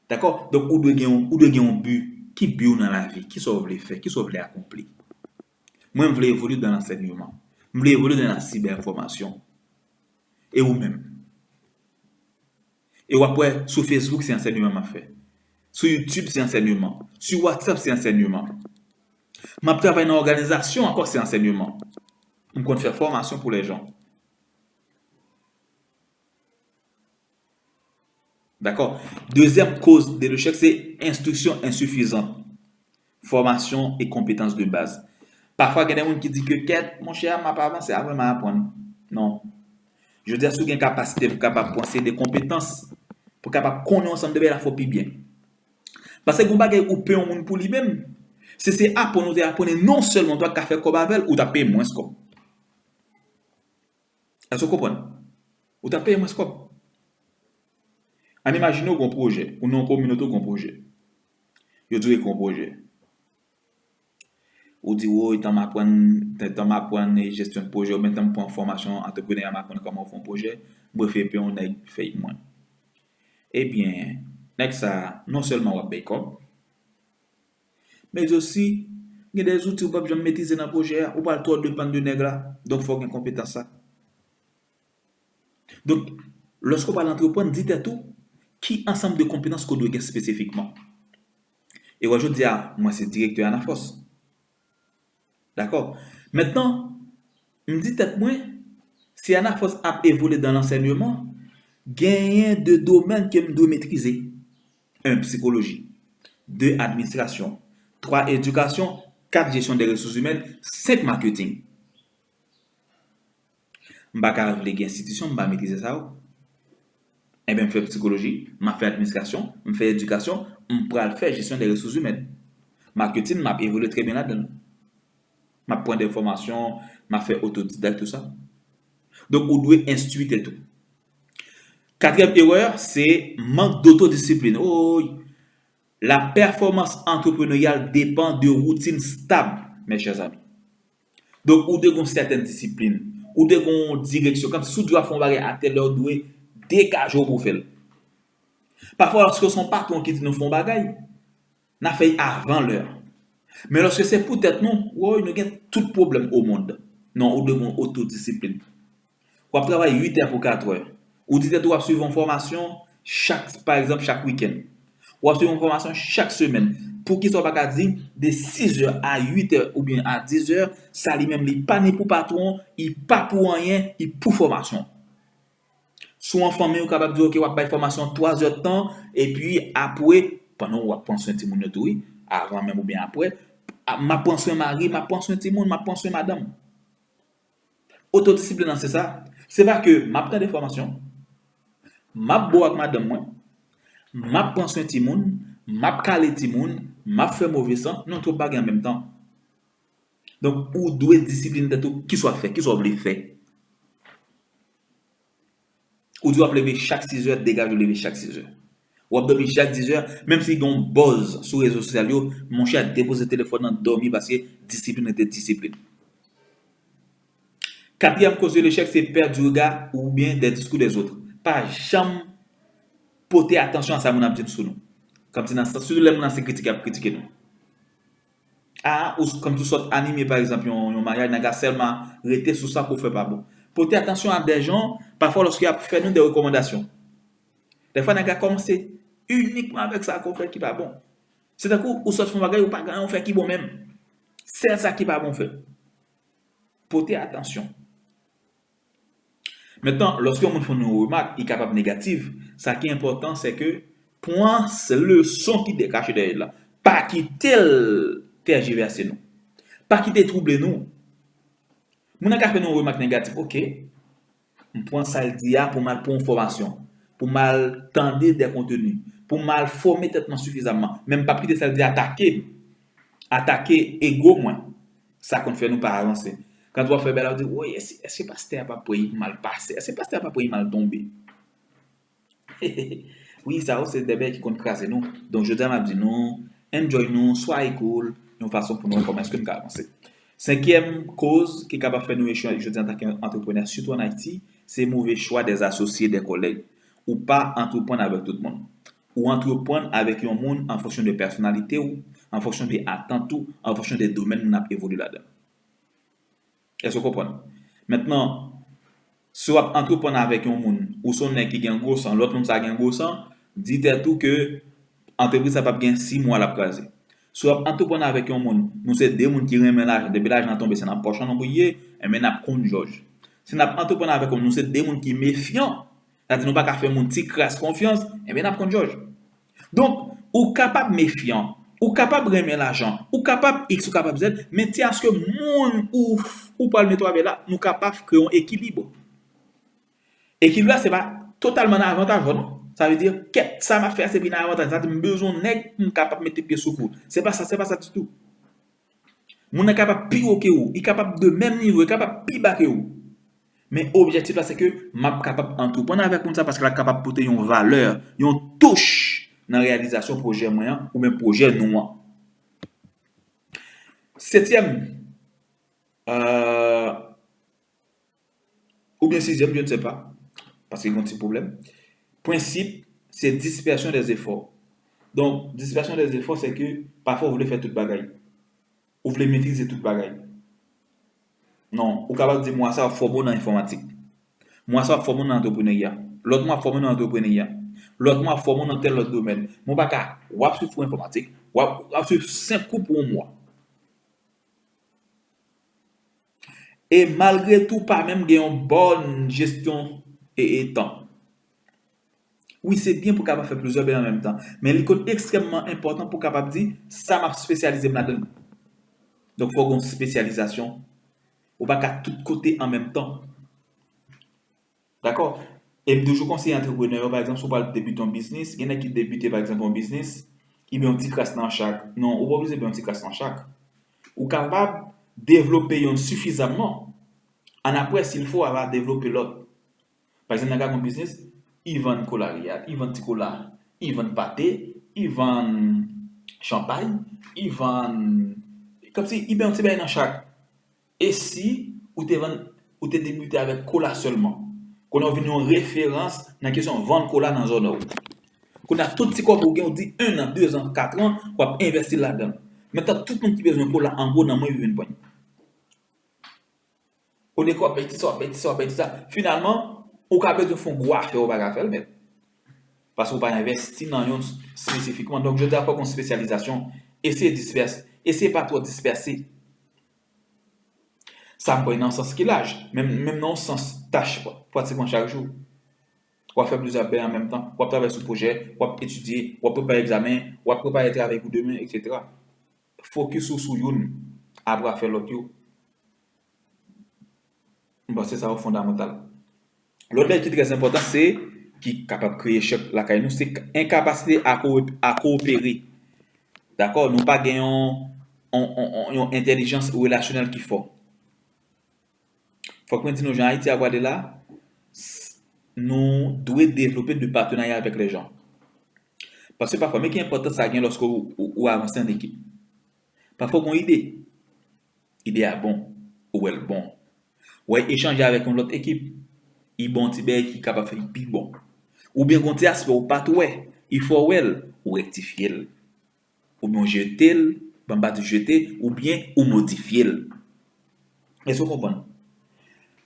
D'accord? Donc, ou de gagner un but. Qui but dans la vie? Qui sauve les faits? Qui sauve les accomplis? Moi, je veux évoluer dans l'enseignement. Je veux évoluer dans la cyber-information. Et ou même. Et après, sur Facebook, c'est enseignement m'a fait. Sur YouTube, c'est enseignement. Sur WhatsApp, c'est enseignement. Je travaille dans une organisation, encore c'est enseignement. Je compte faire formation pour les gens. D'accord? Deuxième cause de l'échec, c'est instruction insuffisante. Formation et compétences de base. Parfois, il y a des gens qui disent que quête, mon cher, m'a pas avancé avant m'apprendre. Non. Je veux dire, si vous avez une capacité pour capable penser des compétences, pour capable connaître ensemble de la faut bien. Parce que vous bagay ou paye un monde pour lui-même. C'est pour nous apprendre non seulement toi qui faire comme avec ou tu payé moins comme. Est-ce que vous comprenez? Ou tu payé moins comme. On imagine un projet, ou non communauté un projet. Yo dit un projet. Ou dit oh, il m'apprendre gestion de projet, ou maintenant pour formation entrepreneur m'apprendre comment faire un projet, bref et puis on a fait moins. Eh bien, next ça non seulement on paye comme mais aussi il y a des outils où je maîtriser dans le projet ou pas le trop dépendre de nègre là donc faut une compétence ça. Donc lorsqu'on parle d'entreprendre dites tout qui ensemble de compétences qu'on doit avoir spécifiquement. Et moi je dis moi c'est directeur Anafos. D'accord? Maintenant, me dit tête moi si Anafos a évolué dans l'enseignement, gagne de domaines que me doit maîtriser. 1 psychologie, 2 administration, 3 éducation, 4 gestion des ressources humaines, 5 marketing. Je vais pas les institutions, je vais maîtriser ça. Eh bien, je fais psychologie, je fais administration, je fais éducation, je vais faire gestion des ressources humaines. Marketing, je évolue très bien là-dedans. Je prends des formations, je fais autodidacte, tout ça. Donc, vous devez instruire tout. Quatrième erreur, c'est manque d'autodiscipline. Oh, la performance entrepreneuriale dépend de routines stables, mes chers amis. Donc, ou de une certaine discipline, ou de une direction, comme si vous devez faire à telle heure, vous devez dégager pour faire. Parfois, lorsque son patron qui dit nous font bagaille, n'a fait avant l'heure. Mais lorsque c'est peut-être nous, nous avons tout problème au monde. Non, ou de une autodiscipline. Ou travailler 8 heures pour 4 heures. Ou dites que vous suivre une formation, par exemple, chaque week-end. Ou suivre une formation chaque semaine. Pour qu'il soit pas dire de 6 heures à 8 heures ou bien à 10 heures, ça lui-même, il pas ni pour patron, il pas pour rien, il pour formation. Soit en famille, vous êtes capable de dire que vous avez une formation 3 heures de temps, et puis après, pendant que vous pensez un petit monde, avant même ou bien après, ma pension mari, ma pension un petit monde, ma pension madame. Autodiscipline, c'est ça. C'est pas que je prends des formations, je bois avec madame, moi, je prends soin de petit monde, je calé petit monde, je fais mauvais sang, non, tout bague en même temps. Donc, vous devez discipline de tout qui soit fait, qui soit voulu fait. Ou doit lever chaque 6 heures, dégage de lever chaque 6 heures. Ou dormir chaque 10 heures, même si on buzz sur les réseaux sociaux, mon cher déposer le téléphone dans dormir parce que discipline était discipline. Quatrième cause de l'échec, c'est perdre du regard ou bien des discours des autres. Pas jamais porter attention à ça mon dit sur nous. Comme si dans surtout les gens critiquer nous. Ah, ou comme tu sortes animé par exemple un mariage, n'a seulement rester sur ça pour faire pas bon. Porter attention à des gens, parfois lorsqu'il y a fait nous des recommandations. Des fois, n'a commencé uniquement avec ça qu'on fait qui pas bon. C'est un coup où sort font bagage ou pas on fait qui bon même. C'est ça qui pas bon fait. Porter attention. Maintenant, lorsque on fait une remarque qui est capable négative, ça qui est important, c'est que point le son qui décache derrière là. Pas quitter tergiverser nous. Pas quitter troubler nous. Mon a fait une remarque négative, ok. On prend ça le dia pour mal pour information, pour mal tendre des contenus, pour mal former tellement suffisamment. Même pas quitter ça le dia attaquer ego moins. Ça qu'on fait nous pas avancer. Quand tu vas faire belle, on dit, oui, est-ce que pasteur pas pour mal passer? Est-ce que pasteur pas pour mal tomber? Oui, ça c'est des bêtes qui comptent craser nous. Donc, je m'a dit non, enjoy nous, soyez cool, une façon pour nous comment est-ce que nous avancer. Cinquième cause qui est capable de faire nous échouer, je dis en tant qu'entrepreneur, surtout en Haïti, c'est le mauvais choix des associés, des collègues, ou pas entreprendre avec tout le monde. ou entreprendre avec un monde en fonction de personnalité ou en fonction des attentes ou en fonction des domaines où on a évolué là-dedans. Est-ce que vous comprenez? Maintenant, si vous entreprendre avec un monde ou son nèg qui a un gros sang, l'autre monde ça a un gros sang, dites tout que l'entreprise ça pas bien 6 mois à la craser. Si vous entreprendre avec un monde, nous c'est deux monde qui remet l'argent, depuis l'argent tombe c'est dans poche en bouillé, et mais n'a compte George. Si nous entreprendre avec nous c'est deux monde qui méfiant, c'est-à-dire nous pas qu'à faire mon petit crasse confiance, et mais n'a compte George. Donc, ou capable méfiant, ou capable remettre l'argent, ou capable X, ou capable Z, mais tiens, ce que monde ou pas le mettre avec là, nous capable de créer un équilibre. Équilibre là, c'est pas totalement un avantage, non? Ça veut dire, qu'est-ce que ça m'a fait, c'est bien un avantage. Ça a besoin de capable de mettre pied sous coup. C'est pas ça du tout. Mon est capable de pire que vous, il est capable de même niveau, il est capable de pire bas que vous. Mais l'objectif là, c'est que je capable d'entreprendre avec ça parce que je capable de porter une valeur, une touche dans la réalisation du projet moyen ou même projet noir. Septième, ou bien sixième, je ne sais pas, parce qu'il y a un petit problème. Principe, c'est dispersion des efforts. Donc, dispersion des efforts, c'est que parfois vous voulez faire toute bagaille. Vous voulez maîtriser toute bagaille. Non, vous capable de dire, moi, ça va former dans l'informatique. Moi, ça va former dans l'entrepreneuriat. L'autre, moi, former dans l'entrepreneuriat. L'autre, moi, former dans tel autre domaine. Mon bac, ou suivre pour informatique, ou suivre 5 cours pour moi. Et malgré tout, pas même gagner une bonne gestion et temps. Oui, c'est bien pour capable faire plusieurs choses en même temps. Mais il est extrêmement important pour capable dire, ça m'a spécialisé là-dedans. Donc, il faut une spécialisation. On va qu'à tout côté en même temps. D'accord? Et toujours conseiller entrepreneur, par exemple, si on parle de débuter un business, il y en a qui débutent par exemple un business, il met un petit classe dans chaque. Non, on va pas besoin de un petit classe dans chaque. Ou capable de développer suffisamment. En après, s'il faut, on va développer l'autre. Par exemple, dans un business, ils vendent colariat, ils vendent cola, ils vendent pâté, ils vendent champagne, ils vendent. Comme si ils vendent un petit peu dans chaque. Et si, ou tu débuté avec cola seulement, qu'on a venu en référence dans la question de vendre cola dans la zone où. Qu'on a tout petit corps pour gagner, on dit 1 an, 2 ans, 4 ans, pour investir là-dedans. Maintenant, tout le monde qui a besoin de cola, en gros, dans le monde, il veut une poignée. On est quoi, petit ça. Finalement, on a besoin de faire gros affaire, on va faire, mais parce qu'on pas investir dans un spécifiquement. Donc, je dis à fois qu'on spécialisation, essayez de disperser, essayez pas trop de disperser. Ça me dans le sens skillage, même dans le sens tâche, pratiquement chaque jour. On va faire plusieurs choses en même temps, on va travailler sur le projet, on va étudier, on va préparer l'examen, on va préparer le travail pour demain, etc. Focus sur une, après faire l'autre. Bon, c'est ça au fondamental. L'autre qui est très important, c'est qui est capable de créer choc la caille nous, c'est incapacité à coopérer. D'accord? Nous pas gagnons une intelligence relationnelle qui forte. Faut que nous gens Haïti à là, nous devons développer de partenariat avec les gens. Parce que parfois, mais qui est important, ça gagne lorsque vous avancez en équipe. Parfois, vous avez une idée. Idée est bon, ou elle bon. Ou échanger avec une autre équipe. Il bon qui est capable de faire plus bon. Ou bien quand tu aspect ou pas il faut ou rectifier ou bien jeter jeter ou bien ou modifier. Est-ce que vous comprenez?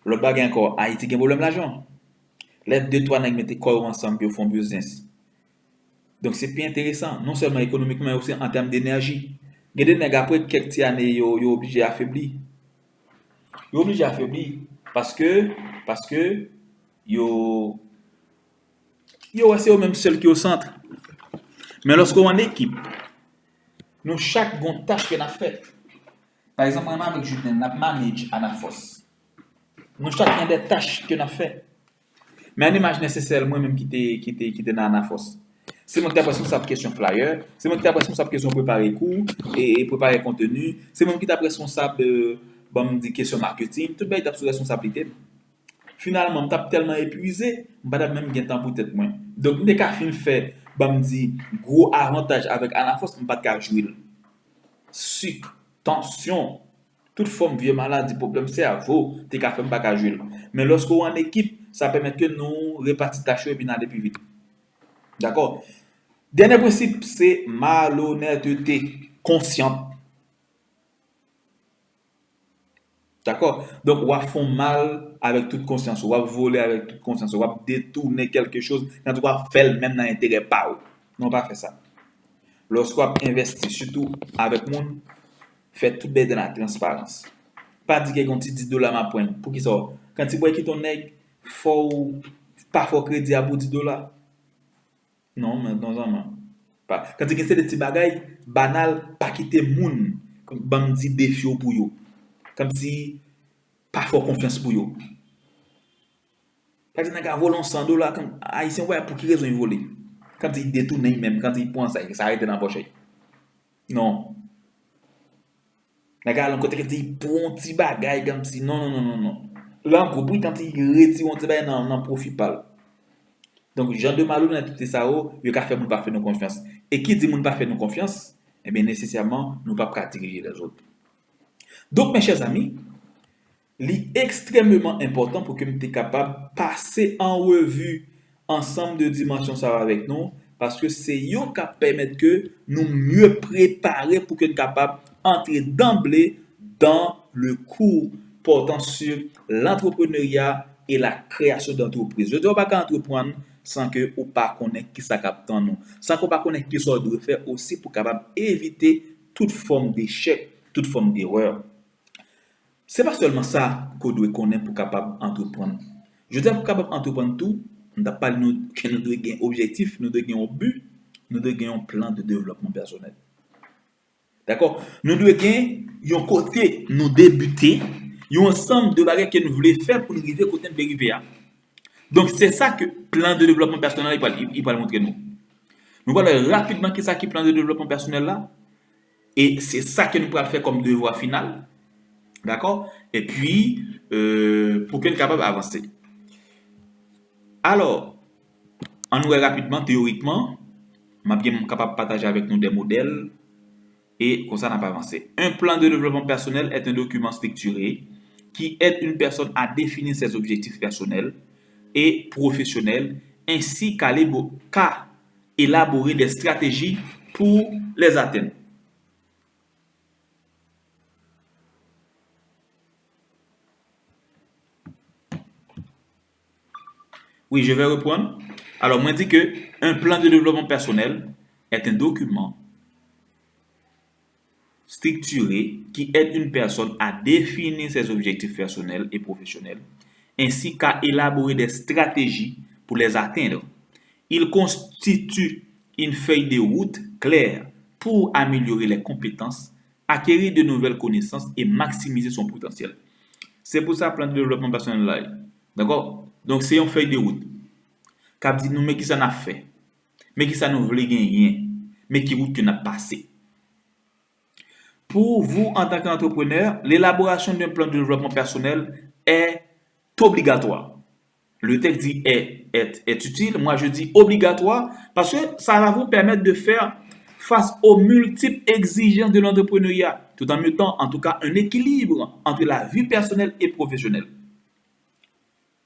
Le bagage encore Haïti a un problème l'argent. Les deux trois nèg mettent corps ensemble pour faire business. Donc c'est plus intéressant, non seulement économiquement mais aussi en termes d'énergie. Il y a des nèg après quelques années yo obligé à affaiblir. Yo obligé à affaiblir parce que yo c'est eux même seul qui au centre. Mais lorsqu'on est en équipe, nous chaque bonne tâche qu'on a fait. Par exemple, moi avec Julien, on a manage à la force. Nous chacun des tâches qu'on a fait. Mais on imagine nécessaire moi-même qui était dans la force. C'est moi qui suis responsable de question flyer, c'est moi qui suis responsable de question préparer cours et préparer contenu, c'est moi qui suis responsable de question marketing, tout le monde est sous responsabilité. Finalement, je suis tellement épuisé, je ne même pas temps pour tête moi. Donc, dès que je fais gros avantage avec Anaforce, je ne peux pas jouer. Sucre, tension, toute forme de vieux maladie, problème cerveau, tu ne peux pas jouer. Mais lorsqu'on est en équipe, ça permet que nous répartissons tâches et puis aller plus vite. D'accord? Dernier principe, c'est malhonnêteté consciente. D'accord? Donc, on va faire mal avec toute conscience, on va voler avec toute conscience, on va détourner quelque chose, quand on va faire même dans l'intérêt pas. Non, pas faire ça. Lorsqu'on investit, surtout avec monde, fait tout bien dans la transparence. Pas dire qu'il y a un petit $10 ma pointe. Pour qui ça? Quand tu vois qui ton nègre, faut pas fort crédit à bout $10. Non, mais non, non, non. Pas. Quand tu essaies des petits bagailles banal, pas quitter moun, comme bandi défi pour yo. Comme si pas fort confiance pour yo. Quand il a volé $100, comme haïtien ouais pour qui raison il volé? Quand il détourne même, quand il prend ça, il s'arrête dans la poche. Non. Les gars, côté qui dit pour un petit bagage comme si non, non, non, non, non. Là, en gros, quand il retire un petit bagage, n'en profite pas. Donc, Jean de malhonnêteté, ça, il a fait mon pas faire nos confiance. Et qui dit mon pas faire nos confiance, eh bien, nécessairement, nous pas pratiquer les autres. Donc, mes chers amis, c'est extrêmement important pour que nous soyons capables de passer en revue ensemble de dimensions ça va avec nous, parce que c'est eux qui permettent que nous mieux préparer pour que nous soyons capables d'entrer d'emblée dans le cours portant sur l'entrepreneuriat et la création d'entreprise. Je ne dois pas entreprendre sans que ou pas connaître qui ça capte nous, sans qu'on pas connaître qui ça doit faire aussi pour capable éviter toute forme d'échec, toute forme d'erreur. C'est pas seulement ça qu'on doit connaître pour capable entreprendre. Je veux dire pour capable entreprendre tout, on n'a pas que nous devons gagner un objectif, nous devons gagner un but, nous devons gagner un plan de développement personnel. D'accord? Nous devons gagner un côté nous débuter, un ensemble de bagages que nous voulons faire pour nous arriver côté de arriver. Donc c'est ça que plan de développement personnel il va montrer nous. Nous allons rapidement qui ça qui plan de développement personnel là et c'est ça que nous allons faire comme devoir final. D'accord? Et puis pour qu'on soit capable d'avancer. Alors, on nous rapidement théoriquement, je suis capable de partager avec nous des modèles et comme ça on n'a pas avancé. Un plan de développement personnel est un document structuré qui aide une personne à définir ses objectifs personnels et professionnels ainsi qu'à élaborer des stratégies pour les atteindre. Oui, je vais reprendre. Alors, moi, je dis que un plan de développement personnel est un document structuré qui aide une personne à définir ses objectifs personnels et professionnels, ainsi qu'à élaborer des stratégies pour les atteindre. Il constitue une feuille de route claire pour améliorer les compétences, acquérir de nouvelles connaissances et maximiser son potentiel. C'est pour ça le plan de développement personnel là. D'accord? Donc, c'est une feuille de route. Cap dit nous, mais qui ça n'a fait? Mais qui ça nous voulait gagner? Mais qui route que n'a passé? Pour vous, en tant qu'entrepreneur, l'élaboration d'un plan de développement personnel est obligatoire. Le texte dit est utile, moi je dis obligatoire, parce que ça va vous permettre de faire face aux multiples exigences de l'entrepreneuriat, tout en mettant en tout cas un équilibre entre la vie personnelle et professionnelle.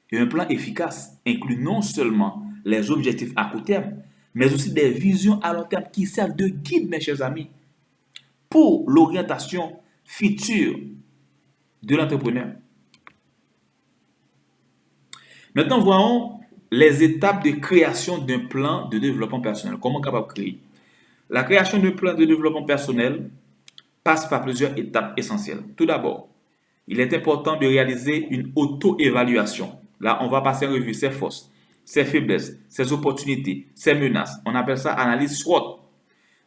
Et un plan efficace inclut non seulement les objectifs à court terme, mais aussi des visions à long terme qui servent de guide, mes chers amis, pour l'orientation future de l'entrepreneur. Maintenant, voyons les étapes de création d'un plan de développement personnel. Comment capable de créer? La création d'un plan de développement personnel passe par plusieurs étapes essentielles. Tout d'abord, il est important de réaliser une auto-évaluation. Là, on va passer en revue ses forces, ses faiblesses, ses opportunités, ses menaces. On appelle ça analyse SWOT.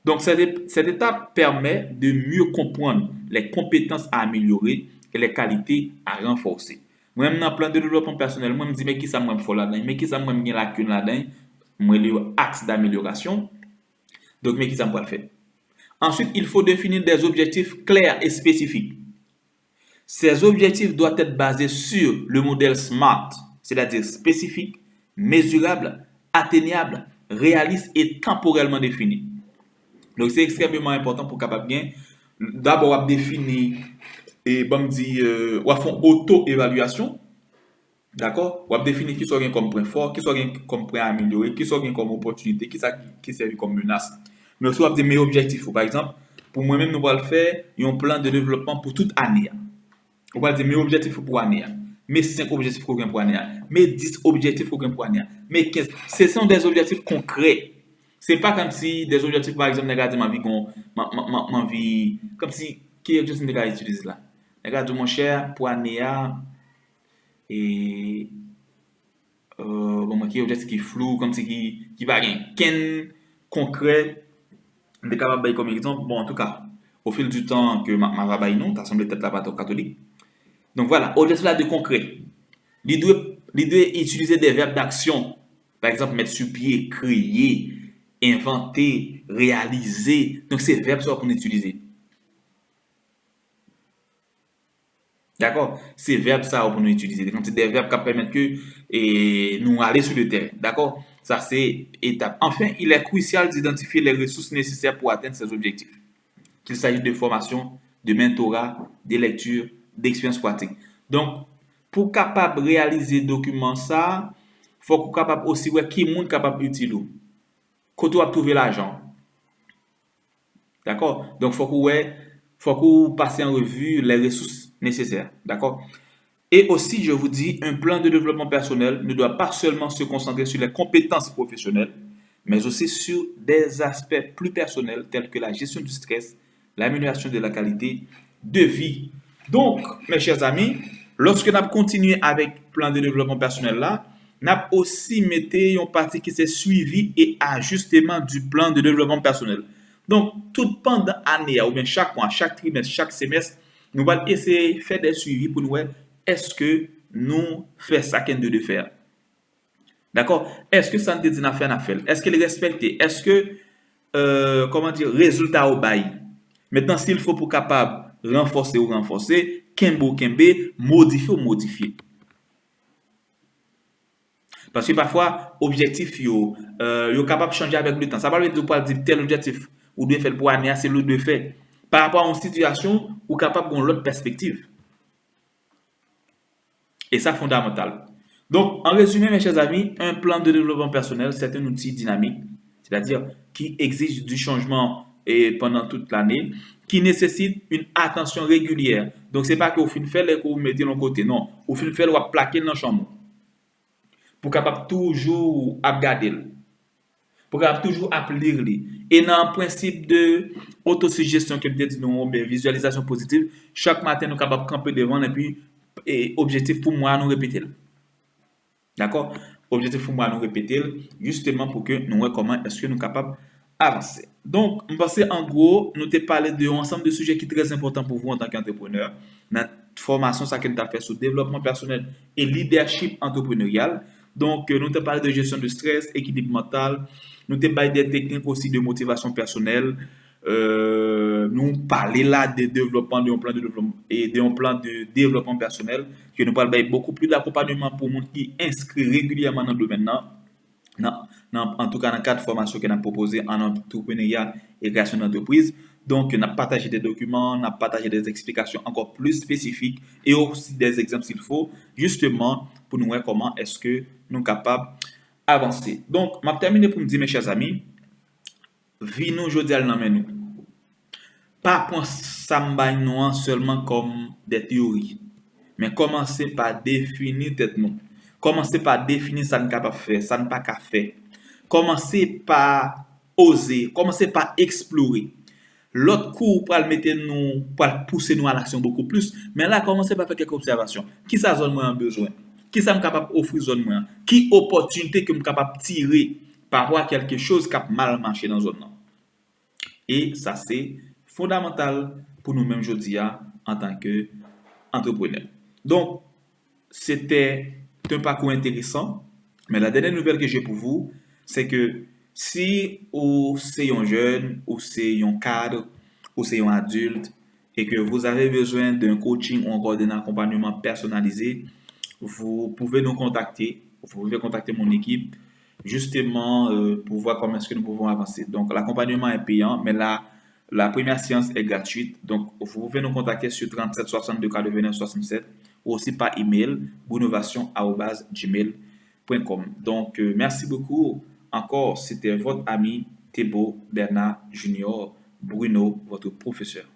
Donc, cette étape permet de mieux comprendre les compétences à améliorer et les qualités à renforcer. Moi-même, dans le plan de développement personnel, moi, je me dis, mais qui ça me fait là-dedans? Mais qui ça me fait lacune là-dedans? Moi, il y a axe d'amélioration. Donc, mais qui ça me faire? Ensuite, il faut définir des objectifs clairs et spécifiques. Ces objectifs doivent être basés sur le modèle SMART, c'est-à-dire spécifique, mesurable, atteignable, réaliste et temporellement défini. Donc, c'est extrêmement important pour capable bien d'abord définir et bon dit ou faire auto-évaluation. D'accord? Ou définir qui sont comme point fort, qui sont comme point à améliorer, qui sont comme opportunité, qui servent comme menace. Mais aussi, on des meilleurs objectifs. Par exemple, pour moi-même, nous allons faire un plan de développement pour toute année. On va dire meilleurs objectifs pour l'année. Mais 5 objectifs pour l'année. Mais 10 objectifs pour l'année. Mais 15. Ce sont des objectifs concrets. C'est pas comme si des objectifs, par exemple, regarde ma vie, ma vie, comme si, qui est juste une utiliser là. Regarde mon cher, pour l'année, et bon, qui est objectif qui est flou, comme si qui va rien, qu'un concret, de capable comme exemple, bon, en tout cas, au fil du temps que ma va non, t'as semblé peut-être la patrie catholique. Donc voilà, objectif là de concret. L'idée est utiliser des verbes d'action. Par exemple, mettre sur pied, créer, inventer, réaliser. Donc, ces verbes sont qu'on utiliser. D'accord? Ces verbes, ça, on peut nous utiliser. C'est des verbes qui permettent que nous aller sur le terrain. D'accord? Ça, c'est étape. Enfin, il est crucial d'identifier les ressources nécessaires pour atteindre ces objectifs. Qu'il s'agisse de formation, de mentorat, de lecture, d'expérience pratique. Donc, pour capable réaliser document ça, faut qu'on capable aussi ouais qui monde capable utiliser. Quand on a trouvé l'argent. D'accord? Donc, faut qu'on passe en revue les ressources nécessaires. D'accord? Et aussi, je vous dis, un plan de développement personnel ne doit pas seulement se concentrer sur les compétences professionnelles, mais aussi sur des aspects plus personnels tels que la gestion du stress, l'amélioration de la qualité de vie. Donc, mes chers amis, lorsque nous continuons avec le plan de développement personnel là, nous avons aussi mis une partie qui s'est suivi et ajustement du plan de développement personnel. Donc, tout pendant l'année, ou bien chaque mois, chaque trimestre, chaque semestre, nous allons essayer de faire des suivis pour nous voir est-ce que nous faisons ça qu'on doit faire. D'accord? Est-ce que ça nous dit à faire? Est-ce qu'il est respecté? Est-ce que, comment dire, résultat au bail? Maintenant, s'il faut pour capable renforcer ou renforcer, kembe, modifier ou modifier. Parce que parfois, objectif, yo capable de changer avec le temps. Ça ne veut pas dire tel objectif ou de faire pour année, c'est l'autre de faire. Par rapport à une situation, ou capable d'avoir l'autre perspective. Et ça, fondamental. Donc, en résumé, mes chers amis, un plan de développement personnel, c'est un outil dynamique, c'est-à-dire qui exige du changement pendant toute l'année, qui nécessite une attention régulière. Donc, ce n'est pas qu'au fin de faire, vous mettez de côté. Non, au fin de faire, vous plaquer dans la chambre. Pour capable toujours regarder. Pour capable toujours lire. Et dans le principe de autosuggestion, que peut-être nous, visualisation positive, chaque matin, nous sommes capables de camper devant et puis, objectif pour moi, nous répéter. D'accord? Objectif pour moi, nous répéter, justement pour que nous voyons comment est-ce que nous sommes capables d'avancer. Donc, je pense en gros, nous avons parlé de ensemble de sujets qui sont très importants pour vous en tant qu'entrepreneur. Notre formation, ça qu'on a fait sur développement personnel et leadership entrepreneurial. Donc, nous avons parlé de gestion de stress, équilibre mental. Nous avons parlé des techniques aussi de motivation personnelle. Nous parler là de développement d'un plan de développement et d'un plan de développement personnel que nous parlons beaucoup plus d'accompagnement pour les gens qui inscrits régulièrement dans le domaine en tout cas dans le cadre de formation que nous avons proposé en entrepreneuriat et création d'entreprise. Donc, on a partagé des documents, on a partagé des explications encore plus spécifiques et aussi des exemples s'il faut, justement pour nous voir comment est-ce que nous sommes capables d'avancer. Donc, je vais terminer pour me dire, mes chers amis, vie nous aujourd'hui à nous. Pas penser nous seulement comme des théories, mais commencer par définir tête nous. Commencer par définir ça ne capable faire, ça ne pas qu'à faire. Commencer par oser, commencer par explorer. L'autre cours pour mettre nous, pour pousser nous à l'action beaucoup plus, mais là commencer par faire quelques observations. Qui ça zone moi en besoin? Qui ça me capable offrir zone moi? Qui opportunité que me capable tirer par rapport à quelque chose qui a mal marché dans zone là? Et ça c'est fondamental pour nous-mêmes aujourd'hui en tant qu'entrepreneurs. Donc, c'était un parcours intéressant, mais la dernière nouvelle que j'ai pour vous, c'est que si vous êtes un jeune, ou c'est un cadre, ou c'est un adulte, et que vous avez besoin d'un coaching ou encore d'un accompagnement personnalisé, vous pouvez nous contacter, vous pouvez contacter mon équipe, justement pour voir comment est-ce que nous pouvons avancer. Donc, l'accompagnement est payant, mais la première séance est gratuite. Donc, vous pouvez nous contacter sur 37 62 49 67 ou aussi par email brunovation@gmail.com. Donc, merci beaucoup. Encore, c'était votre ami Thébault Bernard Junior, Bruno, votre professeur.